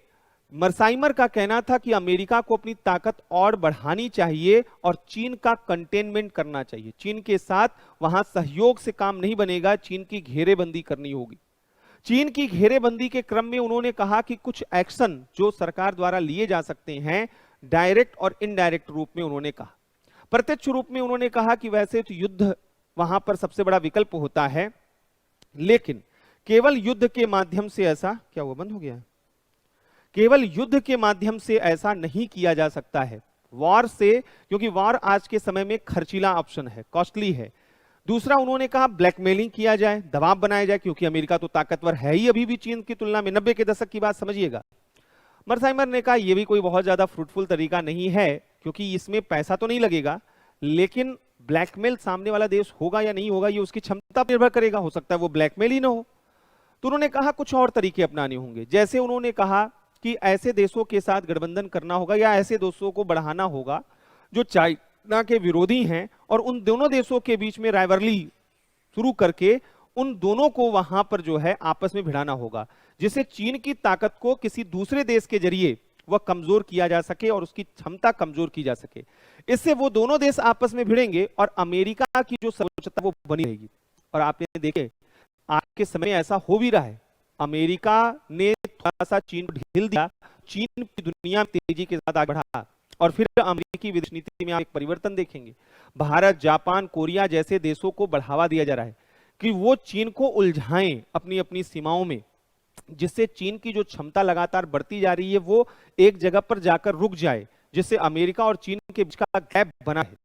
मर्साइमर का कहना था कि अमेरिका को अपनी ताकत और बढ़ानी चाहिए और चीन का कंटेनमेंट करना चाहिए। चीन के साथ वहां सहयोग से काम नहीं बनेगा, चीन की घेरेबंदी करनी होगी। चीन की घेरेबंदी के क्रम में उन्होंने कहा कि कुछ एक्शन जो सरकार द्वारा लिए जा सकते हैं, डायरेक्ट और इनडायरेक्ट रूप में उन्होंने कहा। प्रत्यक्ष रूप में उन्होंने कहा कि वैसे तो युद्ध वहां पर सबसे बड़ा विकल्प होता है, लेकिन केवल युद्ध के माध्यम से ऐसा क्या हुआ, बंद हो गया है? केवल युद्ध के माध्यम से ऐसा नहीं किया जा सकता है, वॉर से, क्योंकि वॉर आज के समय में खर्चीला ऑप्शन है, कॉस्टली है। दूसरा उन्होंने कहा ब्लैकमेलिंग किया जाए, दबाव बनाया जाए, क्योंकि अमेरिका तो ताकतवर है ही अभी भी चीन की तुलना में। 90 के दशक की बात समझिएगा। मर्साइमर ने कहा यह भी कोई बहुत ज्यादा फ्रूटफुल तरीका नहीं है, क्योंकि इसमें पैसा तो नहीं लगेगा, लेकिन ब्लैकमेल सामने वाला देश होगा या नहीं होगा, ये उसकी क्षमता पर निर्भर करेगा। हो सकता है वो ब्लैकमेल ही ना हो। तो उन्होंने कहा कुछ और तरीके अपनाने होंगे, जैसे उन्होंने कहा कि ऐसे देशों के साथ गठबंधन करना होगा या ऐसे देशों को बढ़ाना होगा जो चाइना के विरोधी हैं, और उन दोनों देशों के बीच में राइवलरी शुरू करके उन दोनों को वहां पर जो है आपस में भिड़ाना होगा, जिससे चीन की ताकत को किसी दूसरे देश के जरिए वह कमजोर किया जा सके और उसकी क्षमता कमजोर की जा सके। इससे वो दोनों देश आपस में भिड़ेंगे और अमेरिका की जो सर्वोच्चता वो बनी रहेगी। और आपने देखे आज के समय ऐसा हो भी रहा है, अमेरिका ने थोड़ा सा चीन को ढील दिया, चीन की दुनिया में तेजी के साथ आगे बढ़ा, और फिर अमेरिकी विदेश नीति में आप एक परिवर्तन देखेंगे। भारत, जापान, कोरिया जैसे देशों को बढ़ावा दिया जा रहा है कि वो चीन को उलझाएं अपनी अपनी सीमाओं में, जिससे चीन की जो क्षमता लगातार बढ़ती जा रही है वो एक जगह पर जाकर रुक जाए, जिससे अमेरिका और चीन के बीच का गैप बना है।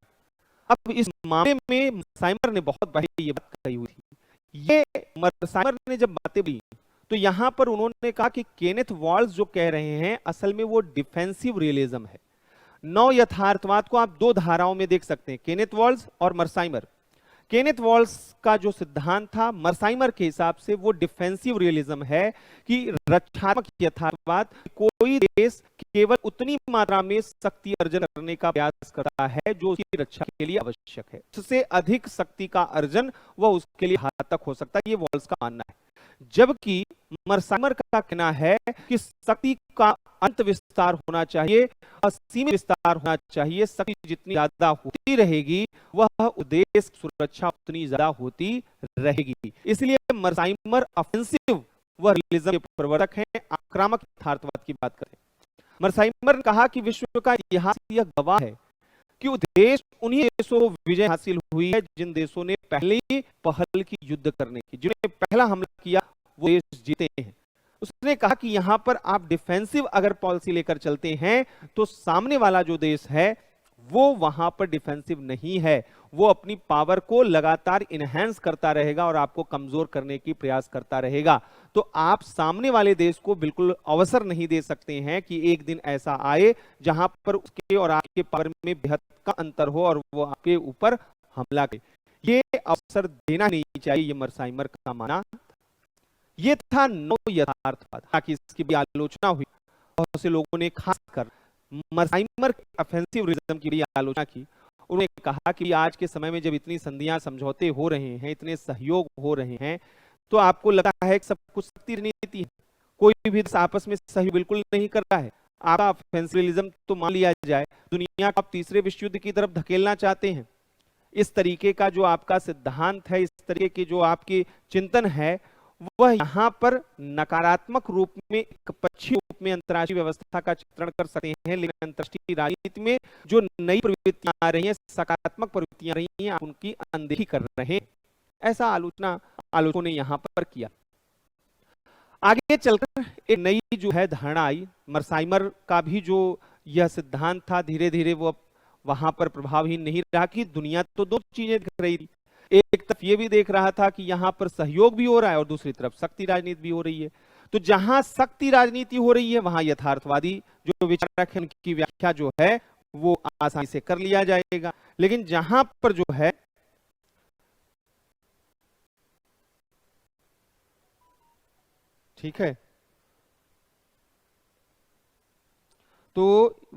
अब इस मामले में मर्साइमर ने बहुत पहले ये बात कही हुई थी। ये मर्साइमर ने जब बातें बोली तो यहां पर उन्होंने कहा कि केनेथ वॉल्स जो कह रहे हैं असल में वो डिफेंसिव रियलिज्म है। नव यथार्थवाद को आप दो धाराओं में देख सकते हैं, केनेथ वॉल्स और मर्साइमर। केनेथ वॉल्स का जो सिद्धांत था मर्साइमर के हिसाब से वो डिफेंसिव रियलिज्म है कि रक्षात्मक यथार्थवाद, कोई देश केवल उतनी मात्रा में शक्ति अर्जन करने का प्रयास करता है जो उसकी रक्षा के लिए आवश्यक है, उससे अधिक शक्ति का अर्जन वह उसके लिए घातक हो सकता है, ये वॉल्स का मानना है। जबकि मर्साइमर का कहना है कि शक्ति का अंत विस्तार होना चाहिए, असीमित विस्तार होना चाहिए। शक्ति जितनी ज्यादा होती रहेगी वह उद्देश्य सुरक्षा उतनी ज्यादा होती रहेगी। इसलिए मर्साइमर ऑफेंसिव व रियलिज्म के प्रवर्तक हैं, आक्रामक यथार्थवाद की बात करें। मर्साइमर ने कहा कि विश्व का इतिहास यह गवाह है कि देश उन्हीं देशों को विजय हासिल हुई है जिन देशों ने पहले ही पहल की युद्ध करने की, जिन्होंने पहला हमला किया वो देश जीते हैं। उसने कहा कि यहां पर आप डिफेंसिव अगर पॉलिसी लेकर चलते हैं तो सामने वाला जो देश है वो वहां पर डिफेंसिव नहीं है, वो अपनी पावर को लगातार इनहेंस करता रहेगा और आपको कमजोर करने की प्रयास करता रहेगा। तो आप सामने वाले देश को बिल्कुल अवसर नहीं दे सकते हैं कि एक दिन ऐसा आए जहां पर उसके और आपके पावर में बेहद का अंतर हो और वो आपके ऊपर हमला करे। ये अवसर देना नहीं चाहिए, ये मर्साइमर का मानना। ये था नव यथार्थवाद, ताकि इसकी भी आलोचना हुई। बहुत से लोगों ने खासकर मर्साइमर के ऑफेंसिव रियलिज्म की भी आलोचना की। उन्होंने कहा कि आज के समय में जब इतनी संधियां समझौते हो रहे हैं, इतने सहयोग हो रहे हैं, तो आपको लगता है कि सब कुछ शक्ति रणनीति है, कोई भी आपस में सहयोग बिल्कुल नहीं कर रहा है। आपका ऑफेंसिव रियलिज्म तो मान लिया जाए, दुनिया को आप तीसरे विश्व युद्ध की तरफ धकेलना चाहते हैं। इस तरीके का जो आपका सिद्धांत है, इस तरीके की जो आपकी चिंतन है, वह यहां पर नकारात्मक रूप में, एक पक्षी रूप में अंतर्राष्ट्रीय व्यवस्था का चित्रण कर सकते हैं, लेकिन अंतर्राष्ट्रीय राजनीति में जो नई प्रवृत्तियां आ रही हैं, सकारात्मक प्रवृत्तियां आ रही हैं, आप उनकी अनदेखी कर रहे हैं। ऐसा आलोचकों ने यहां पर किया। आगे चलकर एक नई जो है धारणा आई। मर्साइमर का भी जो यह सिद्धांत था धीरे धीरे वो वहां पर प्रभावहीन नहीं रहा कि दुनिया तो दो चीजें दिख रही थी। एक तरफ ये भी देख रहा था कि यहां पर सहयोग भी हो रहा है और दूसरी तरफ शक्ति राजनीति भी हो रही है। तो जहां शक्ति राजनीति हो रही है वहां यथार्थवादी जो विचारक है उनकी व्याख्या जो है वो आसानी से कर लिया जाएगा, लेकिन जहां पर जो है ठीक है, तो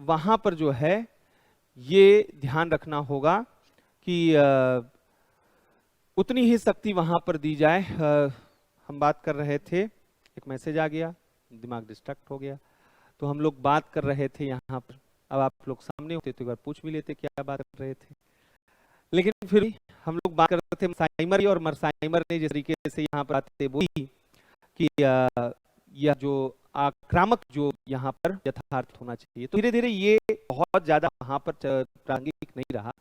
वहां पर जो है ये ध्यान रखना होगा कि उतनी ही शक्ति वहां पर दी जाए। हम बात कर रहे थे, एक मैसेज आ गया, दिमाग डिस्ट्रैक्ट हो गया। तो हम लोग बात कर रहे थे यहाँ पर, अब आप लोग सामने होते तो एक बार पूछ भी लेते क्या बात कर रहे थे। लेकिन फिर भी हम लोग बात कर रहे थे मर्साइमर की, और मर्साइमर ने जिस तरीके से यहाँ पर बातें बोली कि यह जो आक्रामक जो यहाँ पर यथार्थ होना चाहिए, तो धीरे धीरे ये बहुत ज्यादा वहां पर प्रासंगिक नहीं रहा।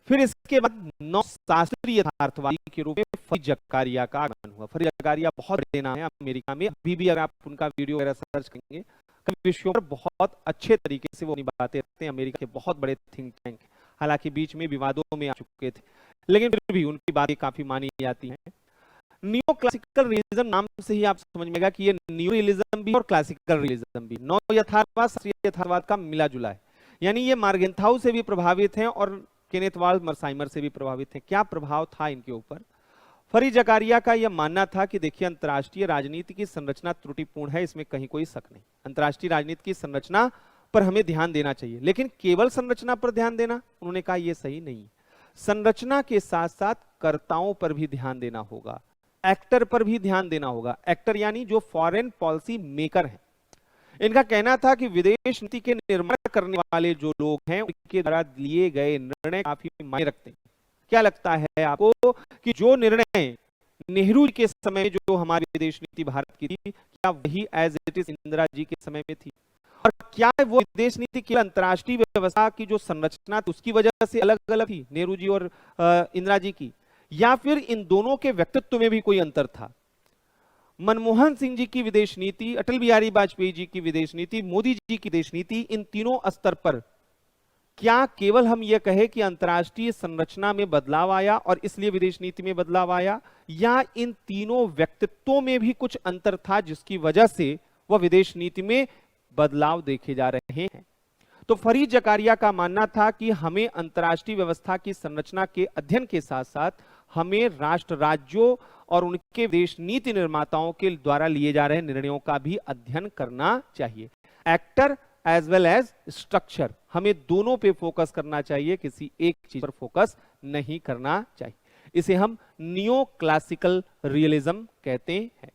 फिर इसके बाद नौ शास्त्रीय यथार्थवादी के रूप में फरीद जकारिया का आगमन हुआ। फरीद जकारिया बहुत बड़े नाम है अमेरिका में, अभी भी अगर आप उनका वीडियो वगैरह सर्च करेंगे, कई विषयों पर बहुत अच्छे तरीके से वो अपनी बातें रखते हैं। अमेरिका के बहुत बड़े थिंक टैंक, हालांकि बीच में विवादों में आ चुके थे, लेकिन फिर भी उनकी बातें काफी मानी जाती हैं। नियो क्लासिकल रियलिज्म नाम से ही आप समझ में आएगा कि ये नियो रियलिज्म भी और क्लासिकल रियलिज्म भी, नौ यथार्थवाद शास्त्रीय यथार्थवाद का मिला जुला है। यानी ये मार्गेंथाउ से भी प्रभावित हैं और केनेथ वाल्ड मर्साइमर से भी प्रभावित हैं। क्या प्रभाव था इनके ऊपर? फरीद जकारिया का यह मानना था कि देखिए, अंतर्राष्ट्रीय राजनीति की संरचना त्रुटिपूर्ण है, इसमें कहीं कोई शक नहीं। अंतर्राष्ट्रीय राजनीति की संरचना पर हमें ध्यान देना चाहिए, लेकिन केवल संरचना पर ध्यान देना, उन्होंने कहा यह सही नहीं। संरचना के साथ साथ कर्ताओं पर भी ध्यान देना होगा, एक्टर पर भी ध्यान देना होगा। एक्टर यानी जो फॉरेन पॉलिसी मेकर हैं। इनका कहना था कि विदेश नीति के निर्माण करने वाले जो लोग हैं, उनके द्वारा लिए गए निर्णय काफी मायने रखते हैं। क्या लगता है आपको कि जो निर्णय नेहरू के समय में जो हमारी विदेश नीति भारत की थी, क्या वही as it is Indira ji के समय में थी? और क्या वो विदेश नीति केवल अंतर्राष्ट्रीय व्यवस्था की जो संरचना थी उसकी वजह से अलग अलग थी, नेहरू जी और इंदिरा जी की, या फिर इन दोनों के व्यक्तित्व में भी कोई अंतर था? मनमोहन सिंह जी की विदेश नीति, अटल बिहारी वाजपेयी जी की विदेश नीति, मोदी जी की विदेश नीति, इन तीनों स्तर पर क्या केवल हम यह कहें कि अंतर्राष्ट्रीय संरचना में बदलाव आया और इसलिए विदेश नीति में बदलाव आया, या इन तीनों व्यक्तित्वों में भी कुछ अंतर था जिसकी वजह से वह विदेश नीति में बदलाव देखे जा रहे हैं? तो फरीद जकारिया का मानना था कि हमें अंतर्राष्ट्रीय व्यवस्था की संरचना के अध्ययन के साथ साथ हमें राष्ट्र राज्यों और उनके विदेश नीति निर्माताओं के द्वारा लिए जा रहे निर्णयों का भी अध्ययन करना चाहिए। Actor as well as structure, हमें दोनों पे फोकस करना चाहिए, किसी एक चीज पर फोकस नहीं करना चाहिए। इसे हम नियो क्लासिकल रियलिज्म कहते हैं।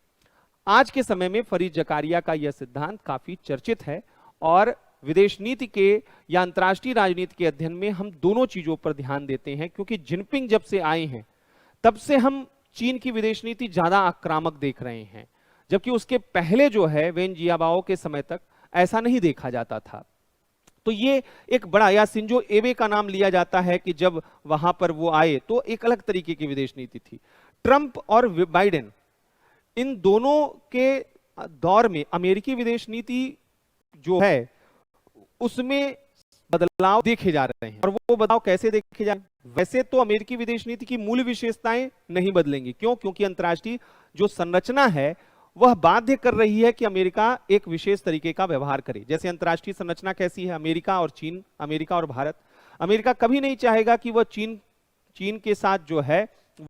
आज के समय में फरीद जकारिया का यह सिद्धांत काफी चर्चित है, और विदेश नीति के या अंतर्राष्ट्रीय राजनीति के अध्ययन में हम दोनों चीजों पर ध्यान देते हैं, क्योंकि जिनपिंग जब से आए हैं तब से हम चीन की विदेश नीति ज्यादा आक्रामक देख रहे हैं, जबकि उसके पहले जो है वेन जियाबाओ के समय तक ऐसा नहीं देखा जाता था। तो ये एक बड़ा, या शिंजो एबे का नाम लिया जाता है कि जब वहां पर वो आए तो एक अलग तरीके की विदेश नीति थी। ट्रंप और बाइडेन, इन दोनों के दौर में अमेरिकी विदेश नीति जो है उसमें बदलाव देखे जा रहे हैं। और वो बदलाव कैसे देखे जा रहे हैं? वैसे तो अमेरिकी विदेश नीति की मूल विशेषताएं नहीं बदलेंगी। क्यों? क्योंकि अंतर्राष्ट्रीय जो संरचना है वह बाध्य कर रही है कि अमेरिका एक विशेष तरीके का व्यवहार करे। जैसे अंतर्राष्ट्रीय संरचना कैसी है? अमेरिका और चीन, अमेरिका और भारत। अमेरिका कभी नहीं चाहेगा कि वह चीन के साथ जो है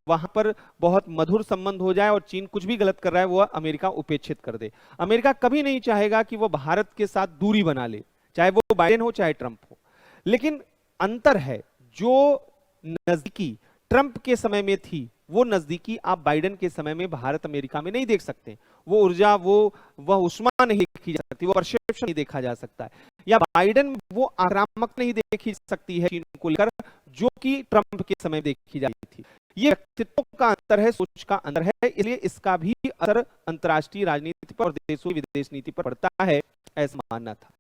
वहां पर बहुत मधुर संबंध हो जाए और चीन कुछ भी गलत कर रहा है वह अमेरिका उपेक्षित कर दे। अमेरिका कभी नहीं चाहेगा कि वह भारत के साथ दूरी बना ले, चाहे वो बाइडेन हो चाहे ट्रंप हो। लेकिन अंतर है, जो नजदीकी ट्रंप के समय में थी वो नजदीकी आप बाइडेन के समय में भारत अमेरिका में नहीं देख सकते। वो ऊर्जा, वह उष्मा नहीं देखी जा सकती, वो परसेप्शन नहीं देखा जा सकता है। या बाइडेन वो आक्रामक नहीं देखी जा सकती है चीन को लेकर, जो कि ट्रंप के समय देखी जाती थी। ये व्यक्तित्व का अंतर है, सोच का अंतर है, इसलिए इसका भी असर अंतर्राष्ट्रीय राजनीति पर और देशों की विदेश नीति पर पड़ता है, ऐसा मानना था।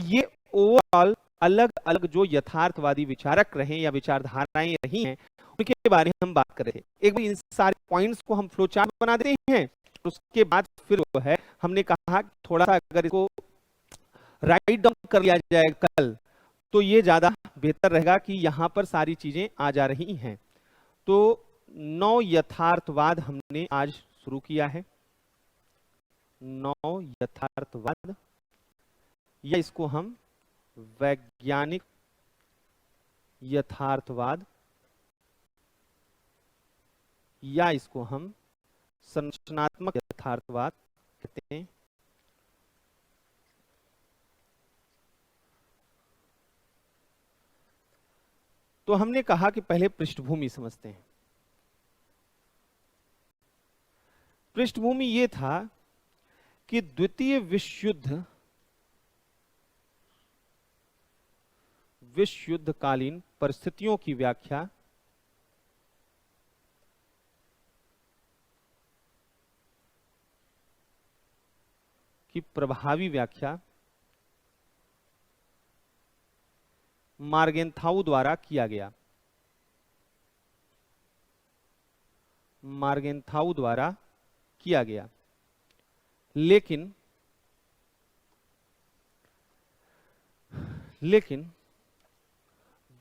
ये ओवरऑल अलग अलग जो यथार्थवादी विचारक रहे या विचारधाराएं रही हैं उनके बारे में हम बात कर रहे थे। एक बार इन सारे पॉइंट्स को हम फ्लो चार्ट बना देते हैं, उसके बाद फिर वो है हमने कहा थोड़ा सा अगर इसको राइट डाउन कर लिया जाए कल, तो ये ज्यादा बेहतर रहेगा कि यहां पर सारी चीजें आ जा रही हैं। तो 9 यथार्थवाद हमने आज शुरू किया है। 9 यथार्थवाद, या इसको हम वैज्ञानिक यथार्थवाद, या इसको हम संरचनात्मक यथार्थवाद कहते हैं। तो हमने कहा कि पहले पृष्ठभूमि समझते हैं। पृष्ठभूमि ये था कि द्वितीय विश्व युद्ध कालीन परिस्थितियों की व्याख्या की प्रभावी व्याख्या मार्गेंथाउ द्वारा किया गया। मार्गेंथाउ द्वारा किया गया। लेकिन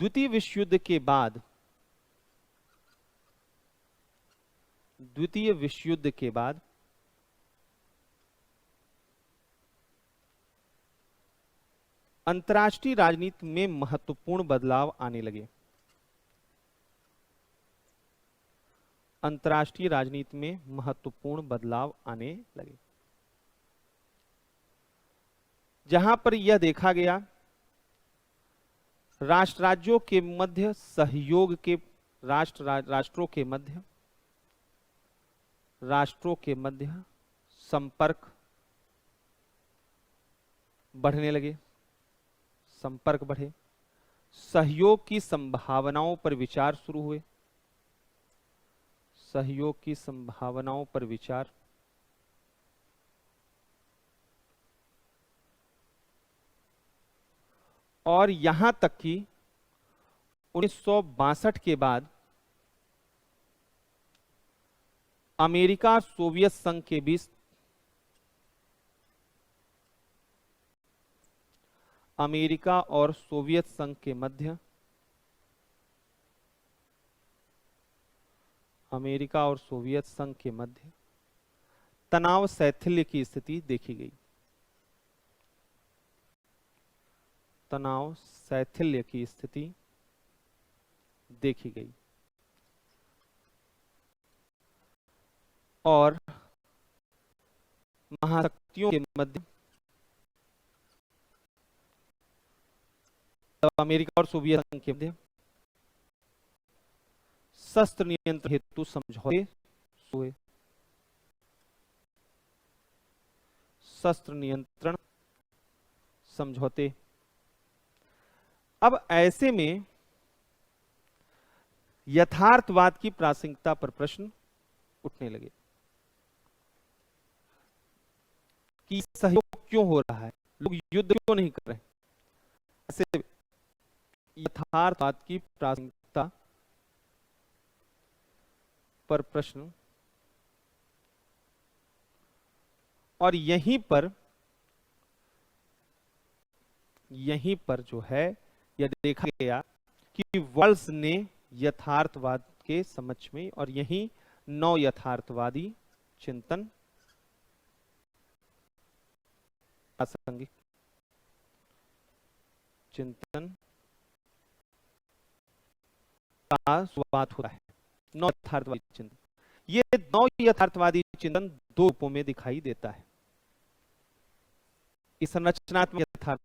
द्वितीय विश्व युद्ध के बाद अंतर्राष्ट्रीय राजनीति में महत्वपूर्ण बदलाव आने लगे। अंतर्राष्ट्रीय राजनीति में महत्वपूर्ण बदलाव आने लगे, जहां पर यह देखा गया राज्यों के मध्य सहयोग के राष्ट्रों के मध्य संपर्क बढ़ने लगे, संपर्क बढ़े, सहयोग की संभावनाओं पर विचार शुरू हुए, सहयोग की संभावनाओं पर विचार, और यहां तक कि 1962 के बाद अमेरिका सोवियत संघ के बीच अमेरिका और सोवियत संघ के मध्य तनाव शैथिल्य की स्थिति देखी गई। तनाव शैथिल्य की स्थिति देखी गई और महाशक्तियों के मध्य अमेरिका और सोवियत संघ के मध्य शस्त्र नियंत्रण हेतु समझौते हुए। शस्त्र नियंत्रण समझौते। अब ऐसे में यथार्थवाद की प्रासंगिकता पर प्रश्न उठने लगे कि सहयोग क्यों हो रहा है, लोग युद्ध क्यों नहीं कर रहे। ऐसे यथार्थवाद की प्रासंगिकता पर प्रश्न, और यहीं पर जो है यह देखा गया कि वॉल्स ने यथार्थवाद के समक्ष में और यही नव यथार्थवादी चिंतन प्रासंगिक चिंतन का शुरुआत होता है। नव यथार्थवादी चिंतन, ये नव यथार्थवादी चिंतन दो रूपों में दिखाई देता है। इस संरचनात्मक यथार्थ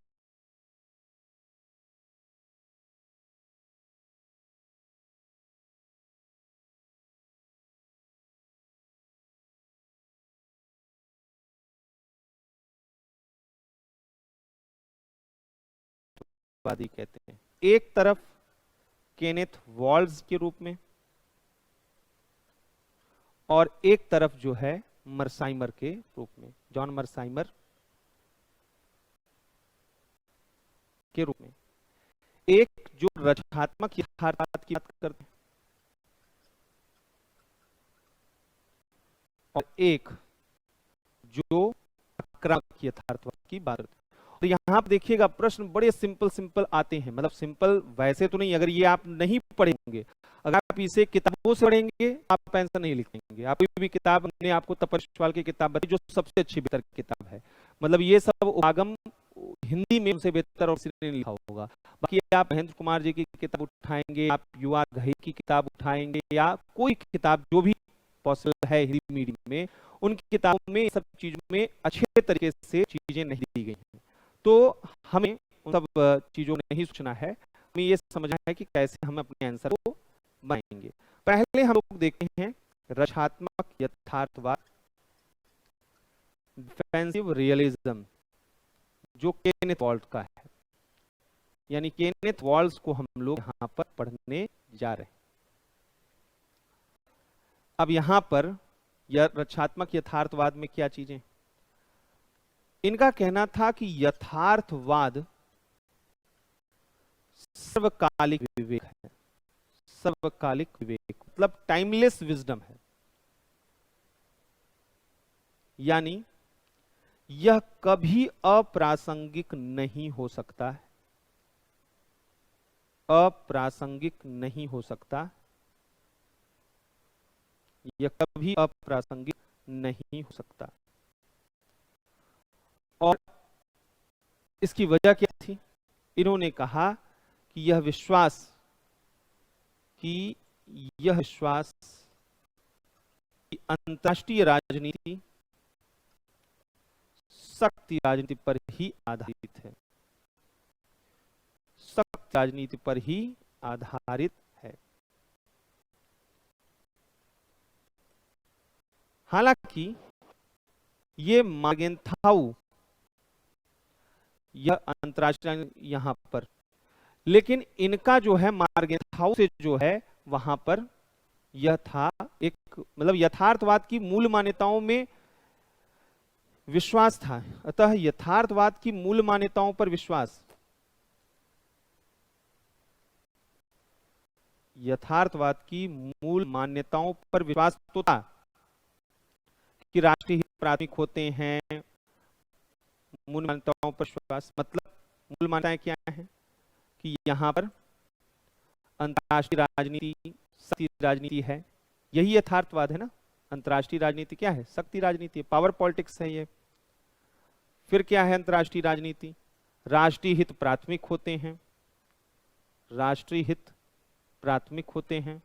कहते हैं, एक तरफ केनेथ वॉल्स के रूप में और एक तरफ जो है मर्साइमर के रूप में, जॉन मर्साइमर के रूप में। एक जो रचनात्मक यथार्थवाद की बात करते हैं और एक जो आक्रामक यथार्थवाद की बात करते हैं। तो यहां पर देखिएगा प्रश्न बड़े सिंपल आते हैं, मतलब सिंपल वैसे तो नहीं, अगर ये आप नहीं पढ़ेंगे, अगर आप इसे किताबों से पढ़ेंगे आप आंसर नहीं लिखेंगे। आप कोई भी किताब, हमने आपको तपस्वाल की किताब बताई जो सबसे अच्छी बेहतर किताब है, मतलब ये सब उपागम हिंदी में उनसे बेहतर और किसी ने नहीं लिखा होगा। बाकी आप महेंद्र कुमार जी की किताब उठाएंगे, आप युवा घई की किताब उठाएंगे, या कोई किताब जो भी पॉसिबल है हिंदी मीडियम में, उनकी किताबों में सब चीजों में अच्छे तरीके से चीजें नहीं दी गई हैं। तो हमें उन सब चीजों में नहीं सोचना है, हमें ये समझना है कि कैसे हम अपने आंसर को बनाएंगे। पहले हम लोग देखते हैं रचनात्मक यथार्थवाद, डिफेंसिव रियलिज्म, जो केनेथ वॉल्ट का है। यानी केनेथ वॉल्ट को हम लोग यहां पर पढ़ने जा रहे हैं। अब यहां पर रचनात्मक यथार्थवाद में क्या चीजें, इनका कहना था कि यथार्थवाद सर्वकालिक विवेक है। सर्वकालिक विवेक मतलब टाइमलेस विजडम है। यानी यह कभी अप्रासंगिक नहीं हो सकता है, अप्रासंगिक नहीं हो सकता, यह कभी अप्रासंगिक नहीं हो सकता। और इसकी वजह क्या थी? इन्होंने कहा कि यह विश्वास कि अंतर्राष्ट्रीय राजनीति शक्ति राजनीति पर ही आधारित है, शक्ति राजनीति पर ही आधारित है। हालांकि ये मार्गेंथाउ, यह अंतर्राष्ट्रीय यहां पर, लेकिन इनका जो है मार्गेंथाउ से जो है वहां पर यह था एक मतलब यथार्थवाद की मूल मान्यताओं में विश्वास था। अतः यथार्थवाद की मूल मान्यताओं पर विश्वास, यथार्थवाद की मूल मान्यताओं पर विश्वास तो था कि राष्ट्रीय हित प्राथमिक होते हैं। मूल मान्यताओं पर विश्वास मतलब मूल मान्यताएं क्या हैं कि यहां पर अंतर्राष्ट्रीय राजनीति शक्ति राजनीति है। यही यथार्थवाद है ना। अंतर्राष्ट्रीय राजनीति क्या है? शक्ति राजनीति, पावर पॉलिटिक्स है ये। फिर क्या है अंतर्राष्ट्रीय राजनीति? राष्ट्रीय हित प्राथमिक होते हैं, राष्ट्रीय हित प्राथमिक होते हैं।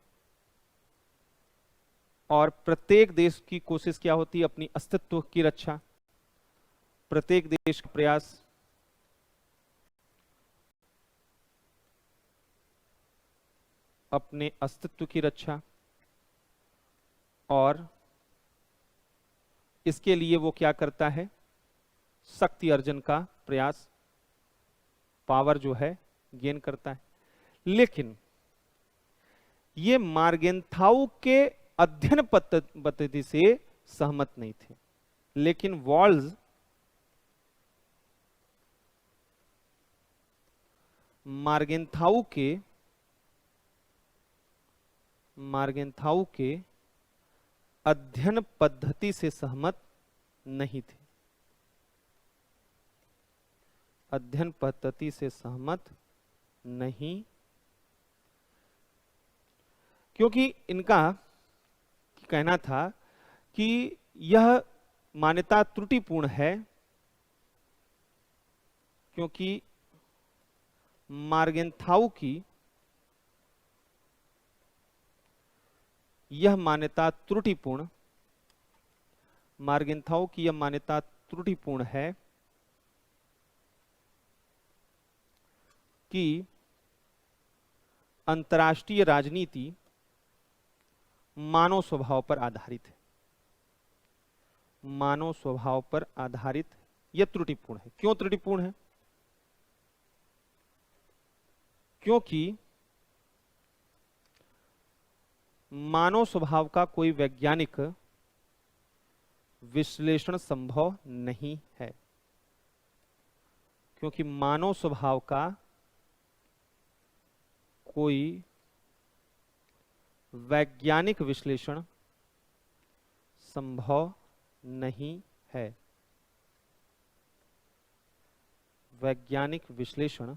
और प्रत्येक देश की कोशिश क्या होती है? अपनी अस्तित्व की रक्षा। प्रत्येक देश का प्रयास अपने अस्तित्व की रक्षा, और इसके लिए वो क्या करता है? शक्ति अर्जन का प्रयास, पावर जो है गेन करता है। लेकिन ये मार्गेंथाउ के अध्ययन पद्धति से सहमत नहीं थे। लेकिन वॉल्स मार्गेंथाउ के अध्ययन पद्धति से सहमत नहीं थे, अध्ययन पद्धति से सहमत नहीं, क्योंकि इनका कहना था कि यह मान्यता त्रुटिपूर्ण है, क्योंकि मार्गेंथाउ की यह मान्यता त्रुटिपूर्ण, मार्गेंथाउ की यह मान्यता त्रुटिपूर्ण है कि अंतर्राष्ट्रीय राजनीति मानव स्वभाव पर आधारित है, मानव स्वभाव पर आधारित। यह त्रुटिपूर्ण है। क्यों त्रुटिपूर्ण है? क्योंकि मानव स्वभाव का कोई वैज्ञानिक विश्लेषण संभव नहीं है, क्योंकि मानव स्वभाव का कोई वैज्ञानिक विश्लेषण संभव नहीं है, वैज्ञानिक विश्लेषण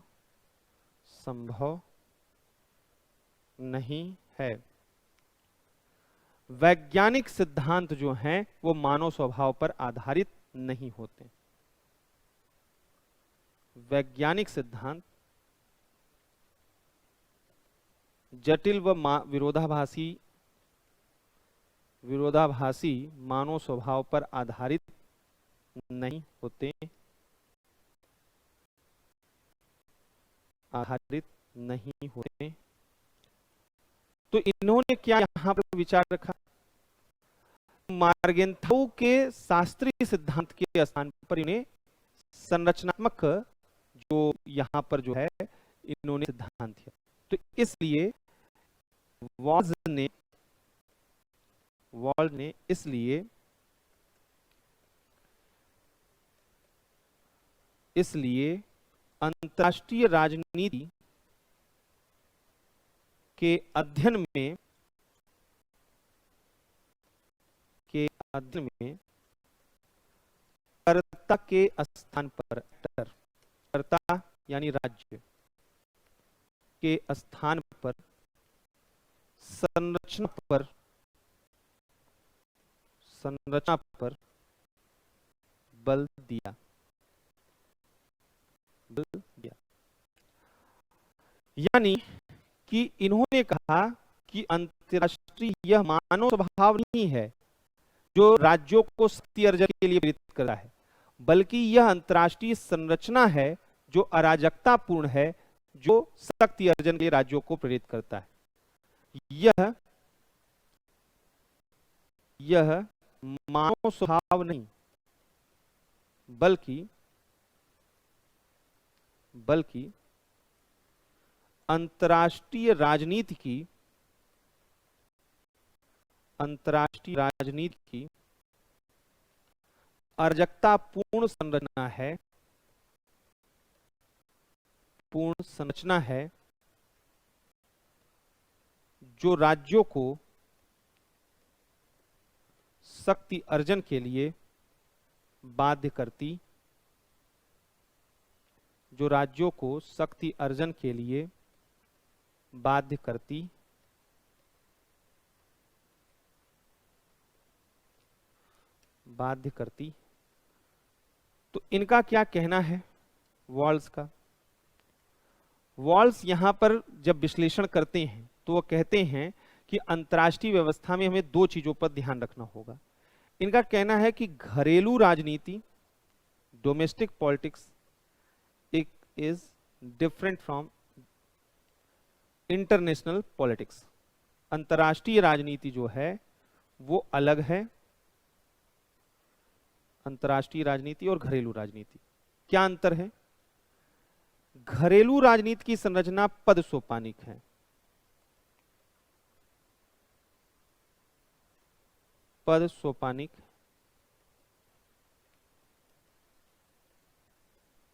संभव नहीं है। वैज्ञानिक सिद्धांत जो हैं वो मानव स्वभाव पर आधारित नहीं होते। वैज्ञानिक सिद्धांत जटिल व विरोधाभासी मानव स्वभाव पर आधारित नहीं होते, आधारित नहीं होते। तो इन्होंने क्या यहां पर विचार रखा, मार्गेंथाउ के शास्त्रीय सिद्धांत के स्थान पर इन्हें संरचनात्मक जो यहां पर जो है इन्होंने सिद्धांत दिया। तो इसलिए वॉल्ज ने इसलिए अंतर्राष्ट्रीय राजनीति के अध्ययन में कर्ता के स्थान पर, कर्ता यानी राज्य के स्थान पर संरचना पर बल दिया। यानी कि इन्होंने कहा कि अंतर्राष्ट्रीय यह मानव स्वभाव नहीं है जो राज्यों को शक्ति अर्जन के लिए प्रेरित करता है, बल्कि यह अंतर्राष्ट्रीय संरचना है जो अराजकतापूर्ण है, जो शक्ति अर्जन के लिए राज्यों को प्रेरित करता है। यह मानव स्वभाव नहीं, बल्कि अंतर्राष्ट्रीय राजनीति की अराजकतापूर्ण संरचना है जो राज्यों को शक्ति अर्जन के लिए बाध्य करती, तो इनका क्या कहना है वॉल्स का। वॉल्स यहां पर जब विश्लेषण करते हैं तो वो कहते हैं कि अंतर्राष्ट्रीय व्यवस्था में हमें दो चीजों पर ध्यान रखना होगा। इनका कहना है कि घरेलू राजनीति, domestic politics, is different from international politics. अंतर्राष्ट्रीय राजनीति जो है वो अलग है, अंतर्राष्ट्रीय राजनीति और घरेलू राजनीति। क्या अंतर है? घरेलू राजनीति की संरचना पद सोपानिक है,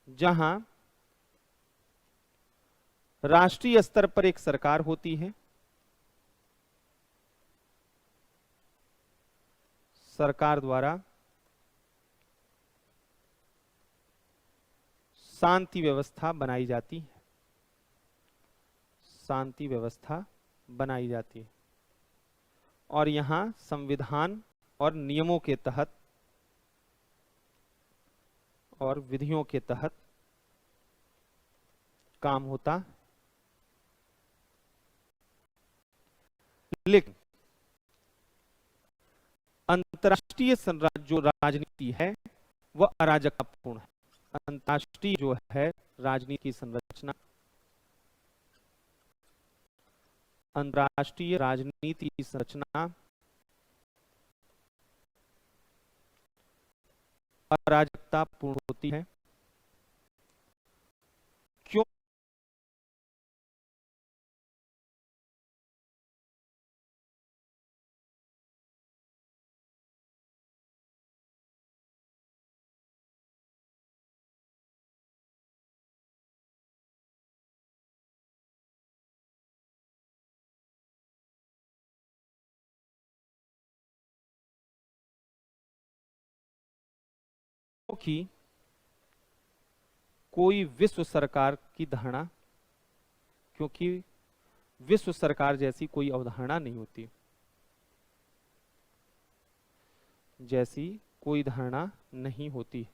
जहां राष्ट्रीय स्तर पर एक सरकार होती है, सरकार द्वारा शांति व्यवस्था बनाई जाती है, और यहां संविधान और नियमों के तहत और विधियों के तहत काम होता। लेकिन अंतर्राष्ट्रीय जो राजनीति है वह अराजकतापूर्ण है। अंतर्राष्ट्रीय जो है राजनीति की संरचना, अंतर्राष्ट्रीय राजनीति की संरचना अराजकतापूर्ण होती है। क्यों? कि कोई विश्व सरकार की धारणा, क्योंकि विश्व सरकार जैसी कोई अवधारणा नहीं होती, जैसी कोई धारणा नहीं होती।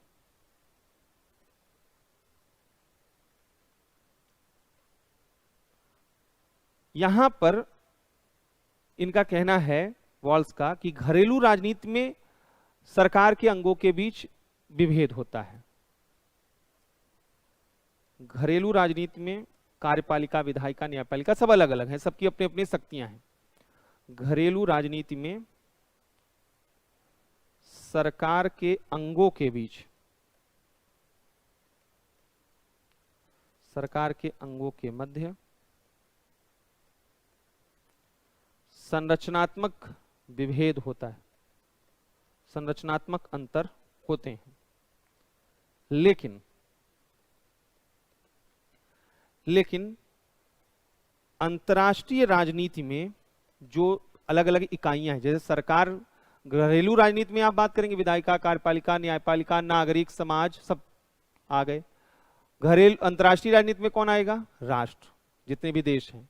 यहां पर इनका कहना है वॉल्स का कि घरेलू राजनीति में सरकार के अंगों के बीच विभेद होता है। घरेलू राजनीति में कार्यपालिका, विधायिका, न्यायपालिका सब अलग अलग हैं, सबकी अपनी अपनी शक्तियां हैं। घरेलू राजनीति में सरकार के अंगों के बीच, सरकार के अंगों के मध्य संरचनात्मक विभेद होता है, संरचनात्मक अंतर होते हैं। लेकिन अंतर्राष्ट्रीय राजनीति में जो अलग अलग इकाइयां हैं, जैसे सरकार, घरेलू राजनीति में आप बात करेंगे विधायिका, कार्यपालिका, न्यायपालिका, नागरिक समाज सब आ गए। घरेलू अंतर्राष्ट्रीय राजनीति में कौन आएगा? राष्ट्र, जितने भी देश हैं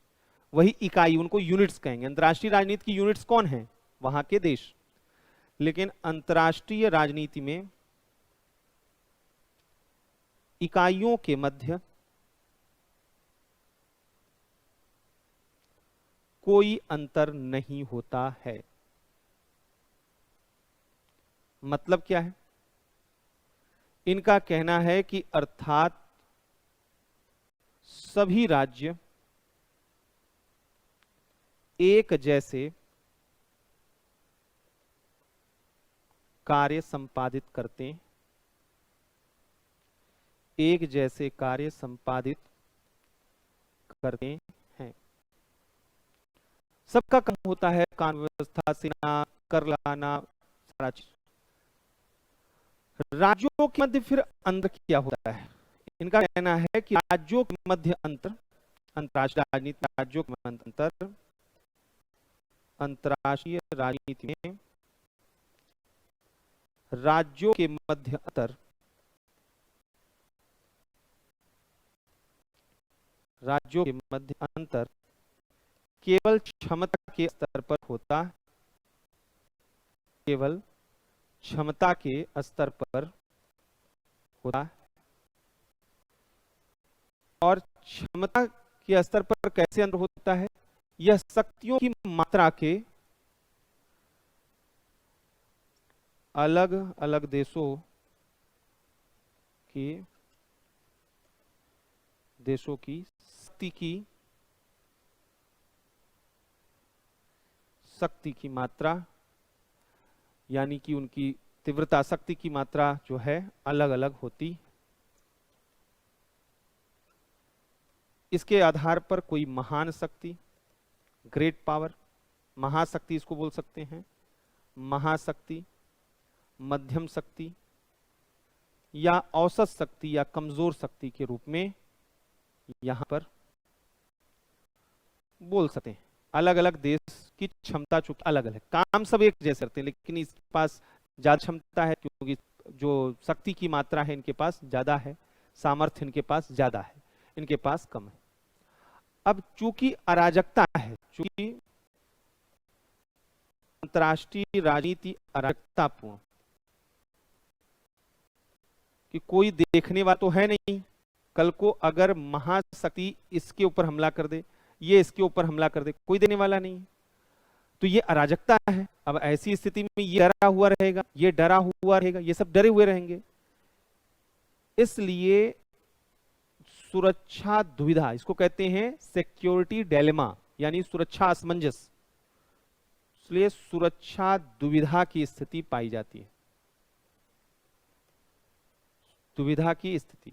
वही इकाई, उनको यूनिट्स कहेंगे। अंतर्राष्ट्रीय राजनीति की यूनिट्स कौन है? वहां के देश। लेकिन अंतर्राष्ट्रीय राजनीति में इकाइयों के मध्य कोई अंतर नहीं होता है। मतलब क्या है? इनका कहना है कि अर्थात सभी राज्य एक जैसे कार्य संपादित करते हैं, एक जैसे कार्य संपादित करते हैं। सबका काम होता है कानून व्यवस्था, सेना, कर लाना, सारा चीज। राज्यों के मध्य फिर अंतर क्या होता है? इनका कहना है कि राज्यों के मध्य अंतर, अंतर्राष्ट्रीय राजनीति राज्यों के मध्य अंतर, अंतर्राष्ट्रीय राजनीति में राज्यों के मध्य अंतर, राज्यों के मध्य अंतर केवल क्षमता के स्तर पर होता, केवल क्षमता के स्तर पर होता। और क्षमता के स्तर पर कैसे अंतर होता है? यह शक्तियों की मात्रा के अलग अलग देशों की शक्ति की मात्रा, यानी कि उनकी तीव्रता, शक्ति की मात्रा जो है अलग अलग होती। इसके आधार पर कोई महान शक्ति, ग्रेट पावर, महाशक्ति इसको बोल सकते हैं, महाशक्ति, मध्यम शक्ति या औसत शक्ति या कमजोर शक्ति के रूप में यहां पर बोल सकते हैं। अलग अलग देश की क्षमता चूंकि अलग अलग, काम सब एक जैसे करते हैं, लेकिन इसके पास ज्यादा क्षमता है क्योंकि जो शक्ति की मात्रा है इनके पास ज्यादा है, सामर्थ्य इनके पास ज्यादा है, इनके पास कम है। अब चूंकि अराजकता है, चूंकि अंतर्राष्ट्रीय राजनीति अराजकतापूर्ण, कि कोई देखने वाला तो है नहीं, कल को अगर महाशक्ति इसके ऊपर हमला कर दे, ये इसके ऊपर हमला कर दे, कोई देने वाला नहीं, तो ये अराजकता है। अब ऐसी स्थिति में ये डरा हुआ रहेगा, ये डरा हुआ रहेगा, ये सब डरे हुए रहेंगे। इसलिए सुरक्षा दुविधा, इसको कहते हैं सिक्योरिटी डिलेमा, यानी सुरक्षा असमंजस, इसलिए सुरक्षा दुविधा की स्थिति पाई जाती है। दुविधा की स्थिति,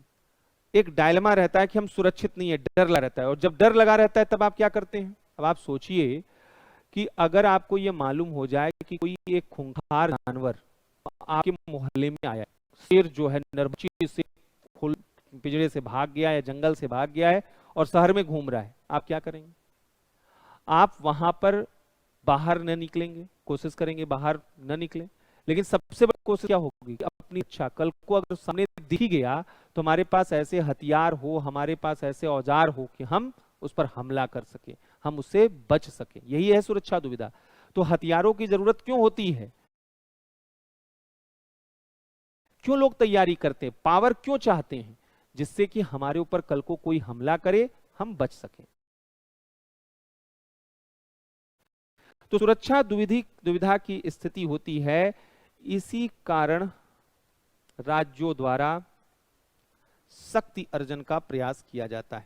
एक डायलेमा रहता है कि हम सुरक्षित नहीं है, डर लगा रहता है, और जब डर लगा रहता है तब आप क्या करते हैं? अब आप सोचिए कि अगर आपको यह मालूम हो जाए कि कोई एक खूंखार जानवर आपके मोहल्ले में आया, शेर जो है निर्भय से पिंजरे से भाग गया है, जंगल से भाग गया है और शहर में घूम रहा है, आप क्या करेंगे? आप वहां पर बाहर न निकलेंगे, कोशिश करेंगे बाहर न निकले, लेकिन सबसे बड़ी कोशिश क्या होगी? अपनी इच्छा, कल को अगर सामने दिख गया तो हमारे पास ऐसे हथियार हो, हमारे पास ऐसे औजार हो कि हम उस पर हमला कर सके, हम उससे बच सके। यही है सुरक्षा दुविधा। तो हथियारों की जरूरत क्यों होती है? क्यों लोग तैयारी करते हैं? पावर क्यों चाहते हैं? जिससे कि हमारे ऊपर कल को कोई हमला करे, हम बच सके। तो सुरक्षा दुविधा की स्थिति होती है। इसी कारण राज्यों द्वारा शक्ति अर्जन का प्रयास किया जाता है।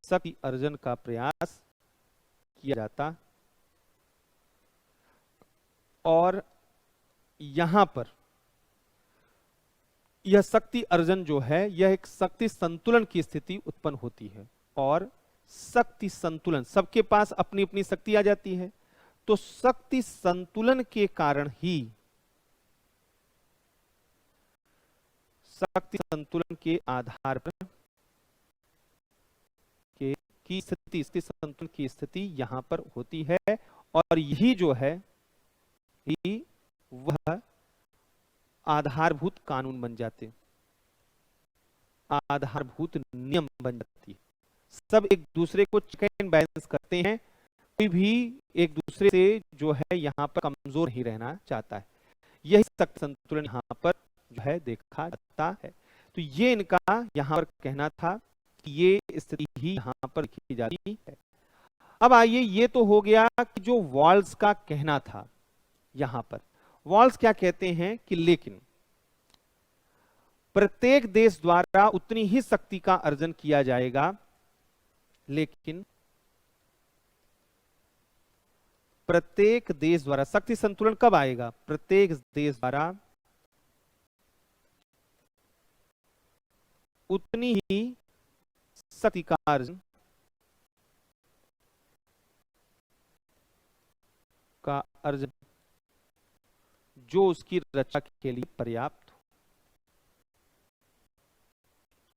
शक्ति अर्जन का प्रयास किया जाता, और यहां पर यह शक्ति अर्जन जो है यह एक शक्ति संतुलन की स्थिति उत्पन्न होती है। और शक्ति संतुलन, सबके पास अपनी अपनी शक्ति आ जाती है, तो शक्ति संतुलन के कारण ही, शक्ति संतुलन के आधार पर की स्थिति, इसकी संतुलन की स्थिति यहां पर होती है, और यही जो है वह आधारभूत कानून बन जाते, आधारभूत नियम बन जाती है। सब एक दूसरे को चेक एंड बैलेंस करते हैं, कोई भी एक दूसरे से जो है यहाँ पर कमजोर नहीं रहना चाहता है। यही शक्ति संतुलन यहाँ पर जो है देखा जाता है। तो ये इनका यहाँ पर कहना था कि ये स्थिति ही यहाँ पर लिखी जाती है। अब आइए, ये तो हो गया कि जो वॉल्स का कहना था। यहाँ पर वॉल्स क्या कहते हैं कि लेकिन प्रत्येक देश द्वारा उतनी ही शक्ति का अर्जन किया जाएगा, लेकिन प्रत्येक देश द्वारा शक्ति संतुलन कब आएगा? प्रत्येक देश द्वारा उतनी ही शक्ति का अर्जन जो उसकी रक्षा के लिए पर्याप्त हो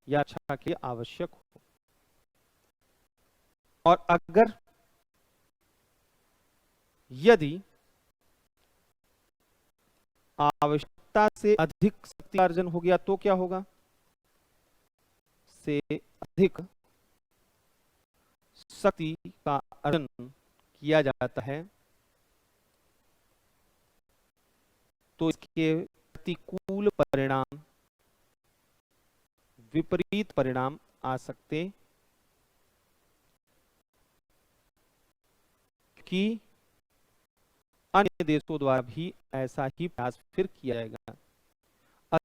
या रक्षा के आवश्यक हो। और अगर यदि आवश्यकता से अधिक शक्ति अर्जन हो गया तो क्या होगा? से अधिक शक्ति का अर्जन किया जाता है तो इसके प्रतिकूल परिणाम, विपरीत परिणाम आ सकते, कि अन्य देशों द्वारा भी ऐसा ही प्रयास फिर किया जाएगा,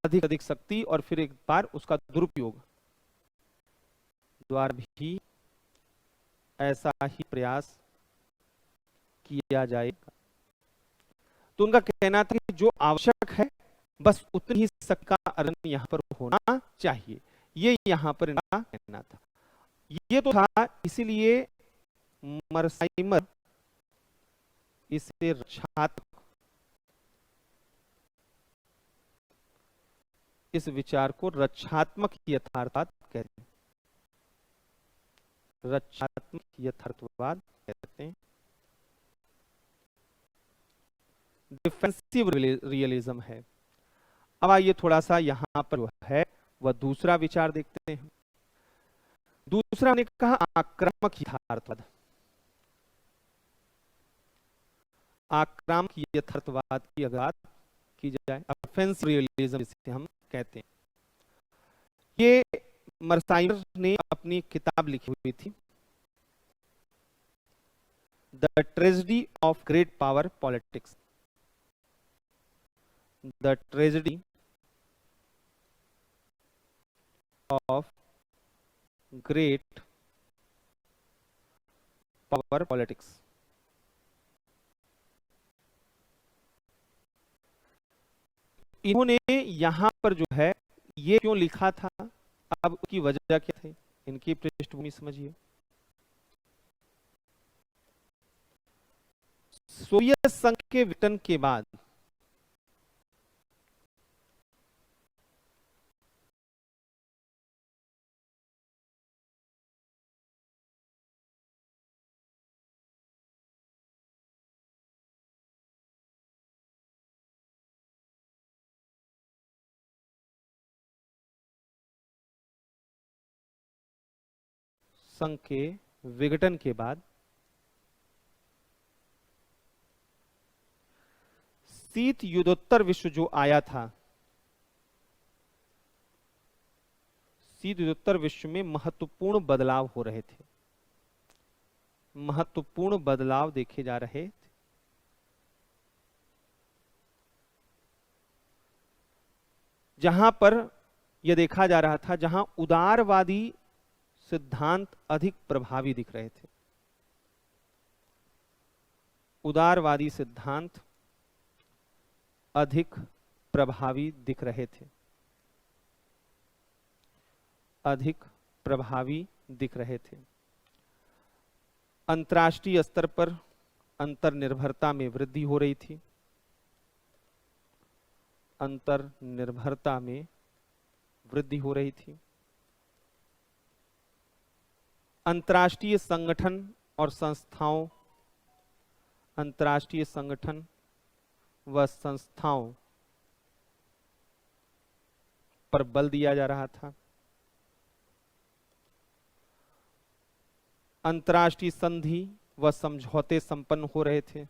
अधिक अधिक शक्ति और फिर एक बार उसका दुरुपयोग द्वारा भी ऐसा ही प्रयास किया जाएगा। तो उनका कहना था कि जो आवश्यक है बस उतनी ही शक्ति का अर्जन यहां पर होना चाहिए, ये यहां पर इनका कहना था। ये तो था, इसीलिए मर्साइमर इसे रक्षात्मक, इस विचार को रक्षात्मक यथार्थवाद कहते हैं, रक्षात्मक यथार्थवाद कहते हैं। डिफेंसिव रियलिज्म है। अब आइए थोड़ा सा यहां पर जो है वह दूसरा विचार देखते हैं। दूसरा ने कहा आक्रामक यथार्थवाद। आक्रामक यथार्थवाद की अगर बात की जाए, ऑफेंसिव रियलिज्म जिसे हम कहते हैं, ये मर्साइमर ने अपनी किताब लिखी हुई थी, the tragedy of great power politics. The tragedy of great power politics। इन्होंने यहां पर जो है ये क्यों लिखा था, अब उसकी वजह क्या थी, इनकी पृष्ठभूमि समझिए। सोवियत संघ के विघटन के बाद संघ के विघटन के बाद शीत युद्धोत्तर विश्व जो आया था, शीत युद्धोत्तर विश्व में महत्वपूर्ण बदलाव हो रहे थे, महत्वपूर्ण बदलाव देखे जा रहे थे। जहां पर यह देखा जा रहा था, जहां उदारवादी सिद्धांत अधिक प्रभावी दिख रहे थे। उदारवादी सिद्धांत अधिक प्रभावी दिख रहे थे, अधिक प्रभावी दिख रहे थे। अंतर्राष्ट्रीय स्तर पर अंतर्निर्भरता में वृद्धि हो रही थी, अंतर्निर्भरता में वृद्धि हो रही थी। अंतर्राष्ट्रीय संगठन और संस्थाओं, अंतर्राष्ट्रीय संगठन व संस्थाओं पर बल दिया जा रहा था। अंतर्राष्ट्रीय संधि व समझौते संपन्न हो रहे थे।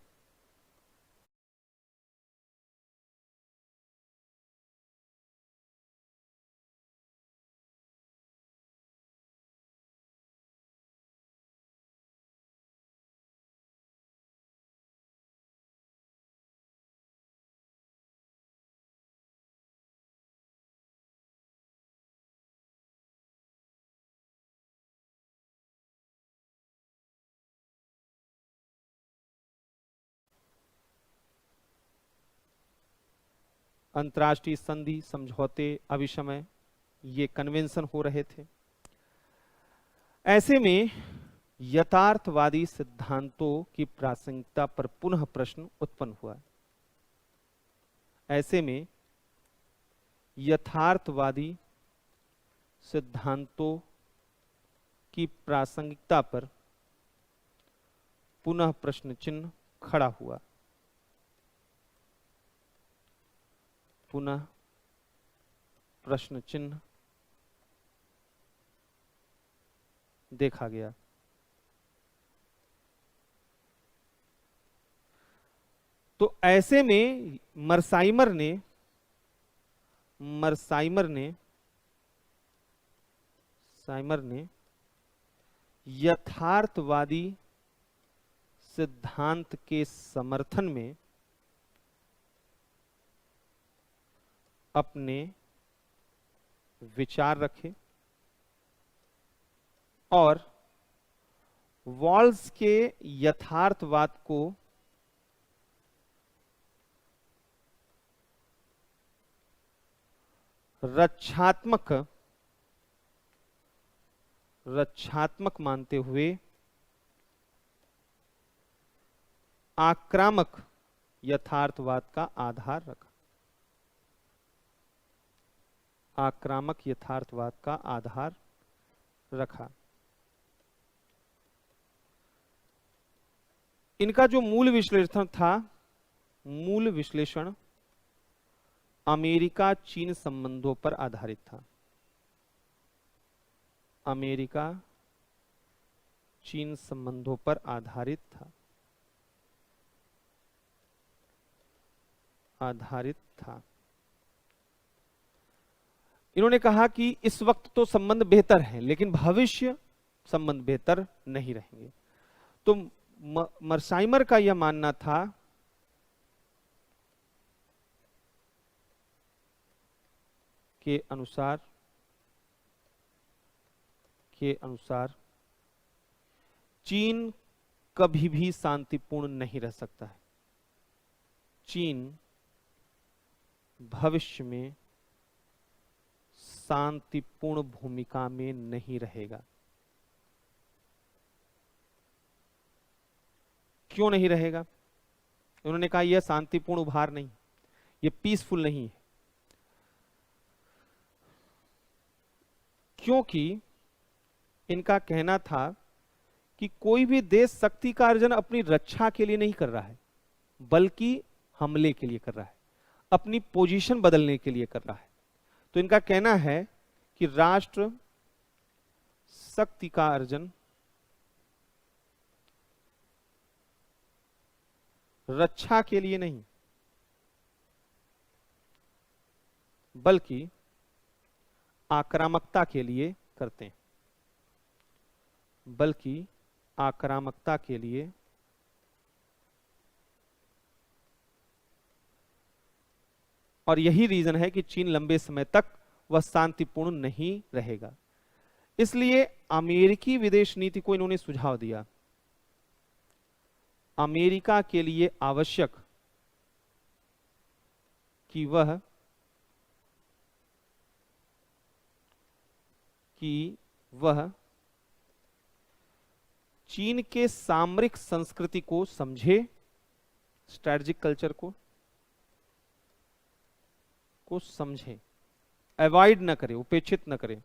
अंतर्राष्ट्रीय संधि, समझौते, अभिशमय, ये कन्वेंशन हो रहे थे। ऐसे में यथार्थवादी सिद्धांतों की प्रासंगिकता पर पुनः प्रश्न उत्पन्न हुआ। ऐसे में यथार्थवादी सिद्धांतों की प्रासंगिकता पर पुनः प्रश्न चिन्ह खड़ा हुआ। पुनः प्रश्न चिन्ह देखा गया। तो ऐसे में मर्साइमर ने यथार्थवादी सिद्धांत के समर्थन में अपने विचार रखे और वॉल्स के यथार्थवाद को रक्षात्मक मानते हुए आक्रामक यथार्थवाद का आधार रखा। आक्रामक यथार्थवाद का आधार रखा। इनका जो मूल विश्लेषण था, मूल विश्लेषण अमेरिका चीन संबंधों पर आधारित था। अमेरिका चीन संबंधों पर आधारित था। इन्होंने कहा कि इस वक्त तो संबंध बेहतर है, लेकिन भविष्य संबंध बेहतर नहीं रहेंगे। तो मर्साइमर का यह मानना था के अनुसार चीन कभी भी शांतिपूर्ण नहीं रह सकता है। चीन भविष्य में शांतिपूर्ण भूमिका में नहीं रहेगा। क्यों नहीं रहेगा? उन्होंने कहा यह शांतिपूर्ण उभार नहीं, यह पीसफुल नहीं है। क्योंकि इनका कहना था कि कोई भी देश शक्ति का अर्जन अपनी रक्षा के लिए नहीं कर रहा है, बल्कि हमले के लिए कर रहा है, अपनी पोजीशन बदलने के लिए कर रहा है। तो इनका कहना है कि राष्ट्र शक्ति का अर्जन रक्षा के लिए नहीं, बल्कि आक्रामकता के लिए करते हैं, बल्कि आक्रामकता के लिए और यही रीजन है कि चीन लंबे समय तक वह शांतिपूर्ण नहीं रहेगा। इसलिए अमेरिकी विदेश नीति को इन्होंने सुझाव दिया, अमेरिका के लिए आवश्यक कि वह चीन के सामरिक संस्कृति को समझे, स्ट्रेटजिक कल्चर को समझे, अवॉइड न करे, उपेक्षित न करे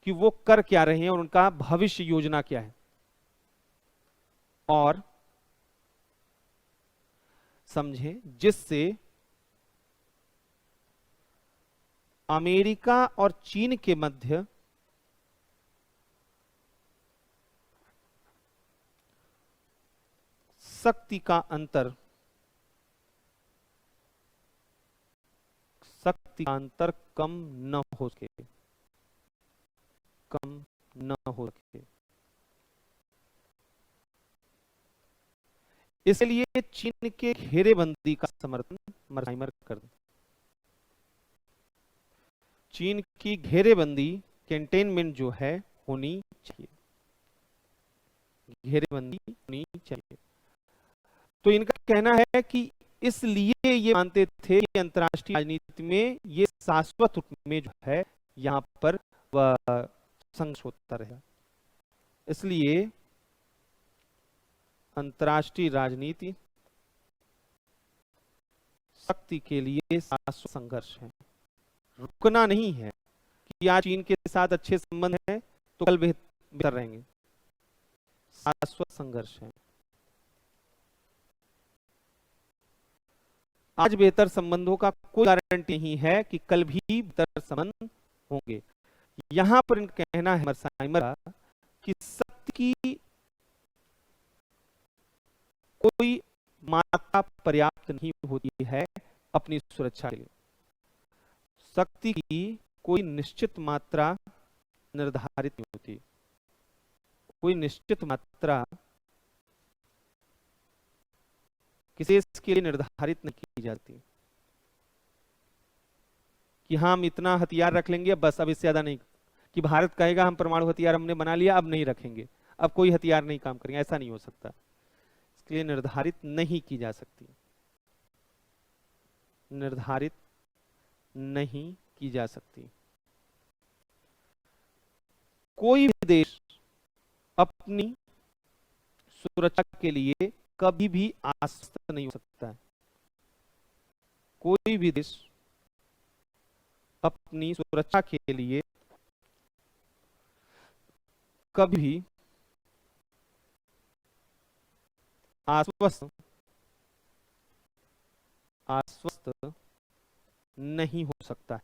कि वो कर क्या रहे हैं और उनका भविष्य योजना क्या है, और समझे जिससे अमेरिका और चीन के मध्य शक्ति का अंतर कम न हो सके। इसलिए चीन के घेरेबंदी का समर्थन मर्साइमर कर दे। चीन की घेरेबंदी, कंटेनमेंट जो है होनी चाहिए, घेरेबंदी होनी चाहिए। तो इनका कहना है कि इसलिए ये मानते थे कि अंतर्राष्ट्रीय राजनीति में ये शाश्वत रूप में जो है यहां पर वह संघर्ष होता रहेगा। इसलिए अंतर्राष्ट्रीय राजनीति शक्ति के लिए शाश्वत संघर्ष है, रुकना नहीं है कि आज चीन के साथ अच्छे संबंध हैं तो कल बेहतर रहेंगे। शाश्वत संघर्ष है। आज बेहतर संबंधों का कोई गारंटी नहीं है कि कल भी बेहतर संबंध होंगे। यहां पर इनका कहना है मर्साइमर का कि सत्य की कोई मात्रा पर्याप्त नहीं होती है अपनी सुरक्षा के लिए। शक्ति की कोई निश्चित मात्रा निर्धारित नहीं होती, कोई निश्चित मात्रा किसी देश के लिए निर्धारित नहीं की जाती कि हम इतना हथियार रख लेंगे बस, अब इससे ज्यादा नहीं। कि भारत कहेगा हम परमाणु हथियार हमने बना लिया, अब नहीं रखेंगे, अब कोई हथियार नहीं काम करेंगे, ऐसा नहीं हो सकता। इसके लिए निर्धारित नहीं की जा सकती, निर्धारित नहीं की जा सकती। कोई भी देश अपनी सुरक्षा के लिए कभी भी आश्वस्त नहीं हो सकता है। कोई भी देश अपनी सुरक्षा के लिए कभी भी आश्वस्त नहीं हो सकता है।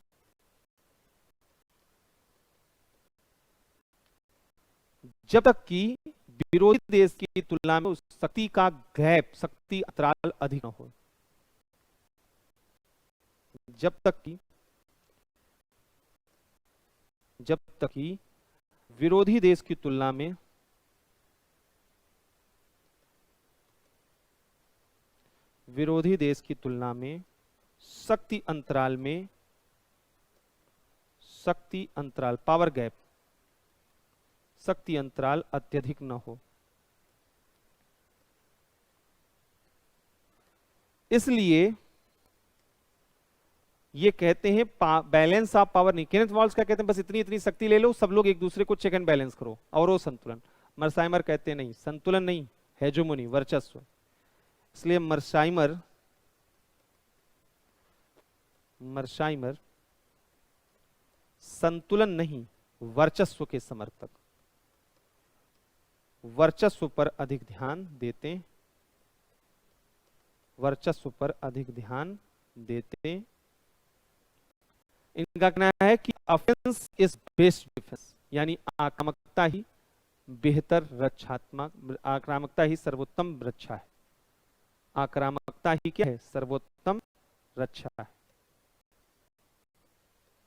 जब तक कि विरोधी देश की तुलना में उस शक्ति का गैप, शक्ति अंतराल अधिक न हो। जब तक कि विरोधी देश की तुलना में शक्ति अंतराल पावर गैप, शक्ति अंतराल अत्यधिक न हो। इसलिए ये कहते हैं बैलेंस ऑफ पावर नहीं। केनेथ वॉल्स क्या कहते हैं, बस इतनी इतनी शक्ति ले लो, सब लोग एक दूसरे को चेक एंड बैलेंस करो और वो संतुलन। मर्साइमर कहते हैं नहीं, संतुलन नहीं, हेजोमोनी, वर्चस्व। इसलिए मर्साइमर संतुलन नहीं, वर्चस्व के समर्थक, वर्चस्व पर अधिक ध्यान देते। इनका कहना है कि ऑफेंस इज बेस्ट डिफेंस, यानी आक्रामकता ही बेहतर रक्षात्मक, आक्रामकता ही सर्वोत्तम रक्षा है। आक्रामकता ही क्या है? सर्वोत्तम रक्षा है।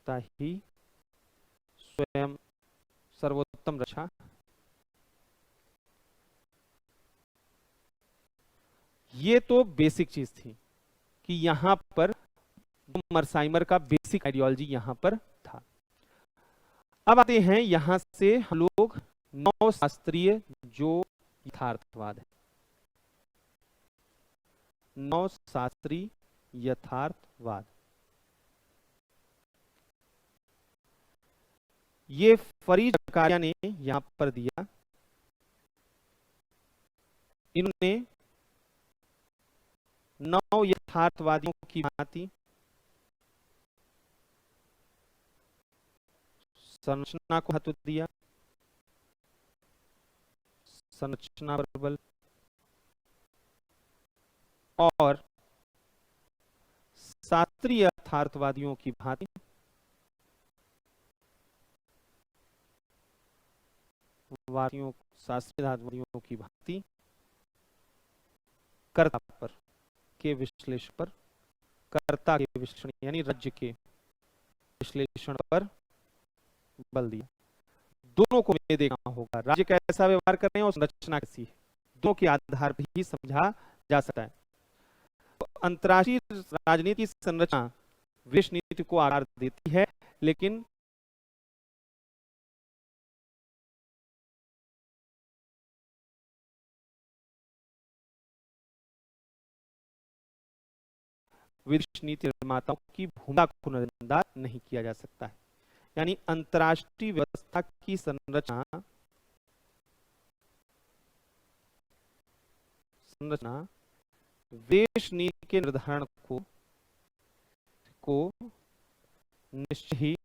ही स्वयं सर्वोत्तम रक्षा। ये तो बेसिक चीज थी कि यहां पर मर्साइमर का बेसिक आइडियोलॉजी यहां पर था। अब आते हैं यहां से हम लोग नौ शास्त्रीय जो यथार्थवाद है, नौ शास्त्रीय यथार्थवाद। ये फरीद जकारिया ने यहां पर दिया। इन्होंने नौ यथार्थवादियों की भांति संरचना को महत्व दिया, संरचना पर बल, और शास्त्रीय यथार्थवादियों की भांति वादियों, शास्त्रीय यथार्थवादियों की भांति कर्ता पर के विश्लेषण पर, कर्ता के विश्लेषण यानी राज्य के विश्लेषण पर बल दिया। दोनों को ये देखना होगा, राज्य कैसा व्यवहार कर रहे हैं और संरचना कैसी है, दोनों के आधार पर ही समझा जा सकता है। तो अंतर्राष्ट्रीय राजनीति संरचना विदेश नीति को आकार देती है, लेकिन विदेश नीति निर्माताओं की भूमिका को नजरअंदाज नहीं किया जा सकता है। यानी अंतर्राष्ट्रीय व्यवस्था की संरचना विदेश नीति के निर्धारण को निश्चय ही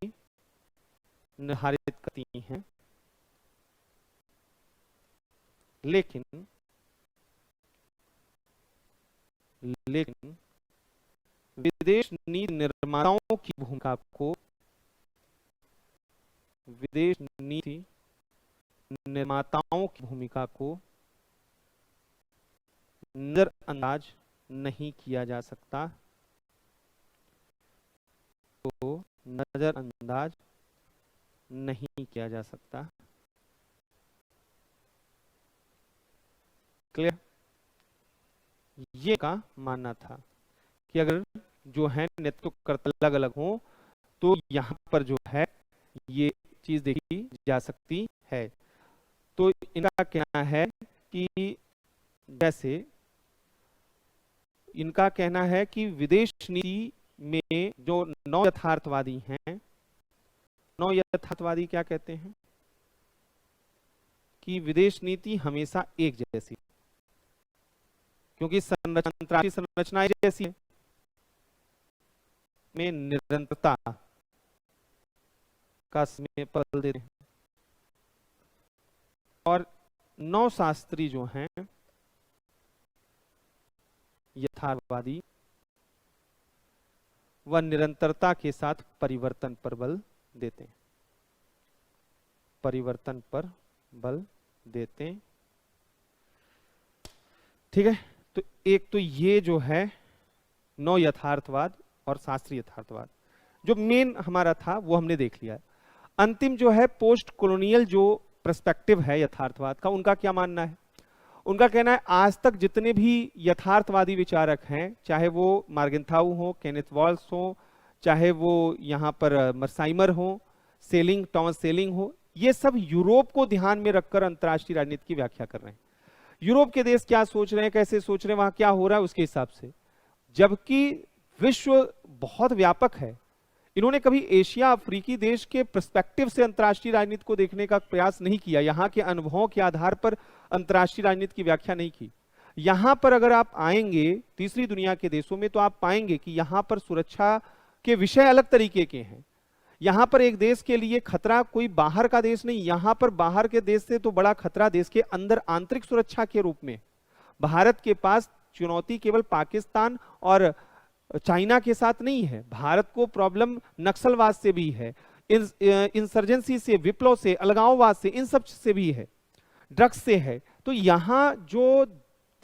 निर्धारित करती हैं, लेकिन विदेश नीति निर्माताओं की भूमिका को, विदेश नीति निर्माताओं की भूमिका को नजरअंदाज नहीं किया जा सकता, तो नजरअंदाज नहीं किया जा सकता। क्लियर? ये का मानना था कि अगर जो है नेतृत्वकर्ता अलग अलग हो तो यहां पर जो है ये चीज देखी जा सकती है। तो इनका कहना है कि जैसे इनका कहना है कि विदेश नीति में जो नौ यथार्थवादी हैं, नौ यथार्थवादी क्या कहते हैं कि विदेश नीति हमेशा एक जैसी, क्योंकि अंतर्राष्ट्रीय संरचना एक जैसी है, में निरंतरता का समय बल देते हैं। और नौ शास्त्री जो हैं यथार्थवादी, वह निरंतरता के साथ परिवर्तन पर बल देते हैं, परिवर्तन पर बल देते हैं। ठीक है, तो एक तो ये जो है नौ यथार्थवाद और शास्त्रीय यथार्थवाद जो मेन हमारा था वो हमने देख लिया है। अंतिम जो है पोस्ट कॉलोनियल जो पर्सपेक्टिव है यथार्थवाद का, उनका क्या मानना है? उनका कहना है आज तक जितने भी यथार्थवादी विचारक हैं, चाहे वो मार्गेंथाउ हो, केनेथ वॉल्स हो, चाहे वो यहाँ पर मर्साइमर हो, सेलिंग, टॉमस सेलिंग हो, ये सब यूरोप को ध्यान में रखकर अंतर्राष्ट्रीय राजनीति की व्याख्या कर रहे हैं। यूरोप के देश क्या सोच रहे हैं, कैसे सोच रहे हैं, वहां क्या हो रहा है उसके हिसाब से, जबकि विश्व बहुत व्यापक है। इन्होंने कभी एशिया अफ्रीकी देश के पर्सपेक्टिव से अंतर्राष्ट्रीय राजनीति को देखने का प्रयास नहीं किया, यहाँ के अनुभवों के आधार पर अंतर्राष्ट्रीय राजनीति की व्याख्या नहीं की। यहाँ पर अगर आप आएंगे तीसरी दुनिया के देशों में तो आप पाएंगे कि यहाँ पर सुरक्षा के विषय अलग तरीके के हैं। यहाँ पर एक देश के लिए खतरा कोई बाहर का देश नहीं, यहाँ पर बाहर के देश से तो बड़ा खतरा देश के अंदर आंतरिक सुरक्षा के रूप में। भारत के पास चुनौती केवल पाकिस्तान और चाइना के साथ नहीं है, भारत को प्रॉब्लम नक्सलवाद से भी है, इंसर्जेंसी से, विप्लव से, अलगाववाद से, इन सब से भी है, ड्रग्स से है। तो यहाँ जो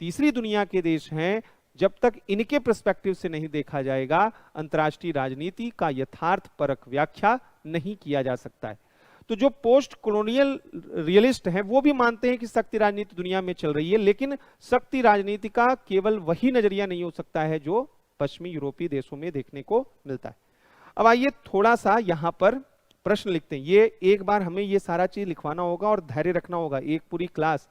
तीसरी दुनिया के देश हैं, जब तक इनके पर्सपेक्टिव से नहीं देखा जाएगा, अंतर्राष्ट्रीय राजनीति का यथार्थ परक व्याख्या नहीं किया जा सकता है। तो जो पोस्ट कॉलोनियल रियलिस्ट हैं वो भी मानते हैं कि शक्ति राजनीति दुनिया में चल रही है, लेकिन शक्ति राजनीति का केवल वही नजरिया नहीं हो सकता है जो पश्चिमी यूरोपीय देशों में देखने को मिलता है। अब आइए थोड़ा सा यहां पर प्रश्न लिखते हैं, ये एक बार हमें ये सारा चीज लिखवाना होगा और धैर्य रखना होगा, एक पूरी क्लास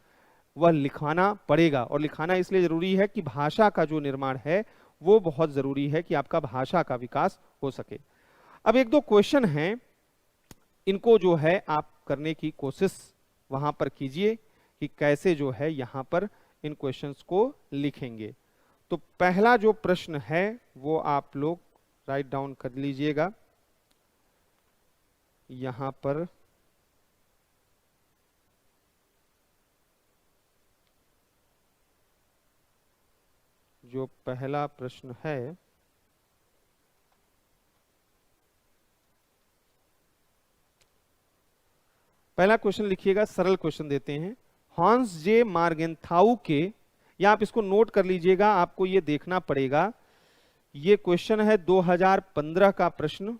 वह लिखवाना पड़ेगा। और लिखाना इसलिए जरूरी है कि भाषा का जो निर्माण है वो बहुत जरूरी है कि आपका भाषा का विकास हो सके। अब एक दो क्वेश्चन हैं, इनको जो है आप करने की कोशिश वहां पर कीजिए कि कैसे जो है यहां पर इन क्वेश्चंस को लिखेंगे। तो पहला जो प्रश्न है वो आप लोग राइट डाउन कर लीजिएगा यहां पर। जो पहला प्रश्न है, पहला क्वेश्चन लिखिएगा, सरल क्वेश्चन देते हैं। हॉन्स जे मार्गेंथाउ के, या आप इसको नोट कर लीजिएगा, आपको ये देखना पड़ेगा। ये क्वेश्चन है 2015 का प्रश्न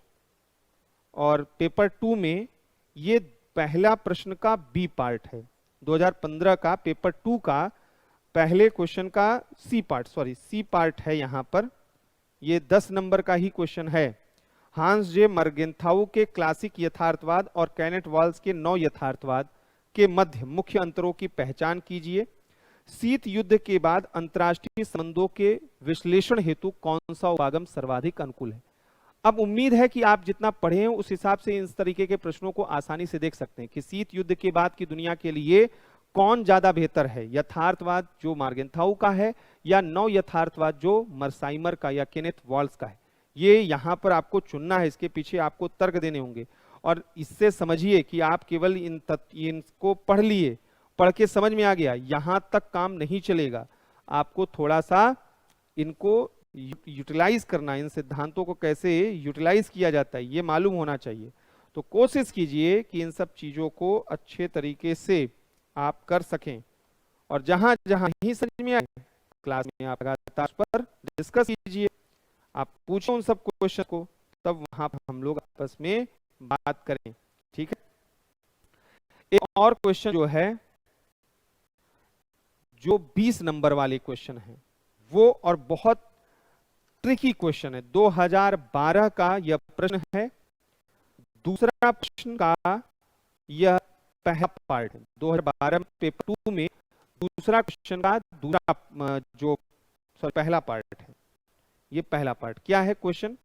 और पेपर 2 में ये पहला प्रश्न का बी पार्ट है। 2015 का पेपर 2 का पहले क्वेश्चन का सी पार्ट है यहां पर। ये 10 नंबर का ही क्वेश्चन है। हांस जे मर्गेंथाउ के क्लासिक यथार्थवाद और कैनेट वॉल्स के नव यथार्थवाद के मध्य मुख्य अंतरों की पहचान कीजिए। शीत युद्ध के बाद अंतर्राष्ट्रीय संबंधों के विश्लेषण हेतु कौन सा उपागम सर्वाधिक अनुकूल है। अब उम्मीद है कि आप जितना पढ़े हैं उस हिसाब से इस तरीके के प्रश्नों को आसानी से देख सकते हैं कि शीत युद्ध के बाद की दुनिया के लिए कौन ज्यादा बेहतर है, यथार्थवाद जो मार्गेंथाउ का है या नव यथार्थवाद जो मर्साइमर का या केनेथ वॉल्स का है। ये यहां पर आपको चुनना है, इसके पीछे आपको तर्क देने होंगे। और इससे समझिए कि आप केवल इनको पढ़ लिए, पढ़ के समझ में आ गया, यहां तक काम नहीं चलेगा। आपको थोड़ा सा इनको यूटिलाइज करना, इन सिद्धांतों को कैसे यूटिलाइज किया जाता है ये मालूम होना चाहिए। तो कोशिश कीजिए कि इन सब चीजों को अच्छे तरीके से आप कर सकें और जहां जहां ही समझ में आए क्लास में आप लगातार पर डिस्कस कीजिए, आप पूछो उन सब क्वेश्चन को, तब वहां पर हम लोग आपस में बात करें। ठीक है, एक और क्वेश्चन जो है, जो 20 नंबर वाले क्वेश्चन है वो और बहुत ट्रिकी क्वेश्चन है। 2012 का यह प्रश्न है, दूसरा प्रश्न का यह पहला पार्ट है। 2012 पेपर 2 में दूसरा क्वेश्चन का दूसरा जो पहला पार्ट है, ये पहला पार्ट क्या है क्वेश्चन।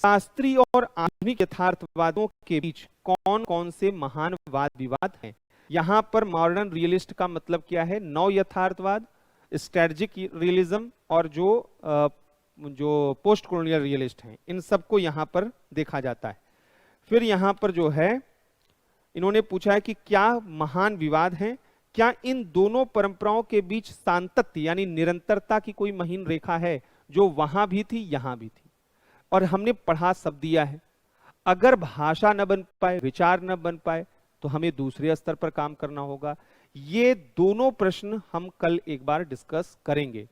शास्त्रीय और आधुनिक यथार्थवादों के बीच कौन कौन से महान वाद विवाद हैं। यहां पर मॉडर्न रियलिस्ट का मतलब क्या है, नव यथार्थवाद, स्ट्रेटजिक रियलिज्म और जो पोस्ट कॉलोनियल रियलिस्ट हैं, इन सबको यहां पर देखा जाता है। फिर यहां पर जो है इन्होंने पूछा है कि क्या महान विवाद हैं, क्या इन दोनों परंपराओं के बीच सातत्य यानी निरंतरता की कोई महीन रेखा है जो वहां भी थी यहां भी थी। और हमने पढ़ा सब दिया है, अगर भाषा न बन पाए, विचार न बन पाए, तो हमें दूसरे स्तर पर काम करना होगा। ये दोनों प्रश्न हम कल एक बार डिस्कस करेंगे।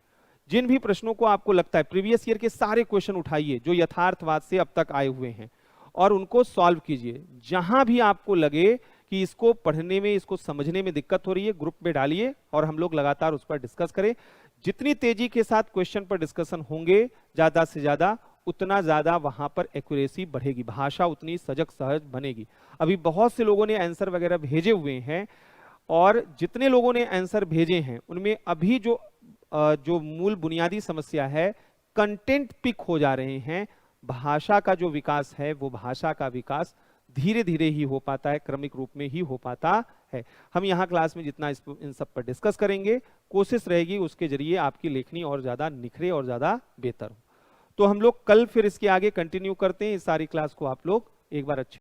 जिन भी प्रश्नों को आपको लगता है, प्रीवियस ईयर के सारे क्वेश्चन उठाइए जो यथार्थवाद से अब तक आए हुए हैं और उनको सॉल्व कीजिए। जहां भी आपको लगे कि इसको पढ़ने में, इसको समझने में दिक्कत हो रही है, ग्रुप में डालिए और हम लोग लगातार उस पर डिस्कस करें। जितनी तेजी के साथ क्वेश्चन पर डिस्कशन होंगे, ज्यादा से ज्यादा उतना ज्यादा वहां पर एक्यूरेसी बढ़ेगी, भाषा उतनी सजग सहज बनेगी। अभी बहुत से लोगों ने आंसर वगैरह भेजे हुए हैं और जितने लोगों ने आंसर भेजे हैं उनमें अभी जो मूल बुनियादी समस्या है, कंटेंट पिक हो जा रहे हैं। भाषा का जो विकास है वो भाषा का विकास धीरे धीरे ही हो पाता है, क्रमिक रूप में ही हो पाता है। हम यहाँ क्लास में जितना इन सब पर डिस्कस करेंगे, कोशिश रहेगी उसके जरिए आपकी लेखनी और ज्यादा निखरे और ज्यादा बेहतर हो। तो हम लोग कल फिर इसके आगे कंटिन्यू करते हैं। इस सारी क्लास को आप लोग एक बार अच्छे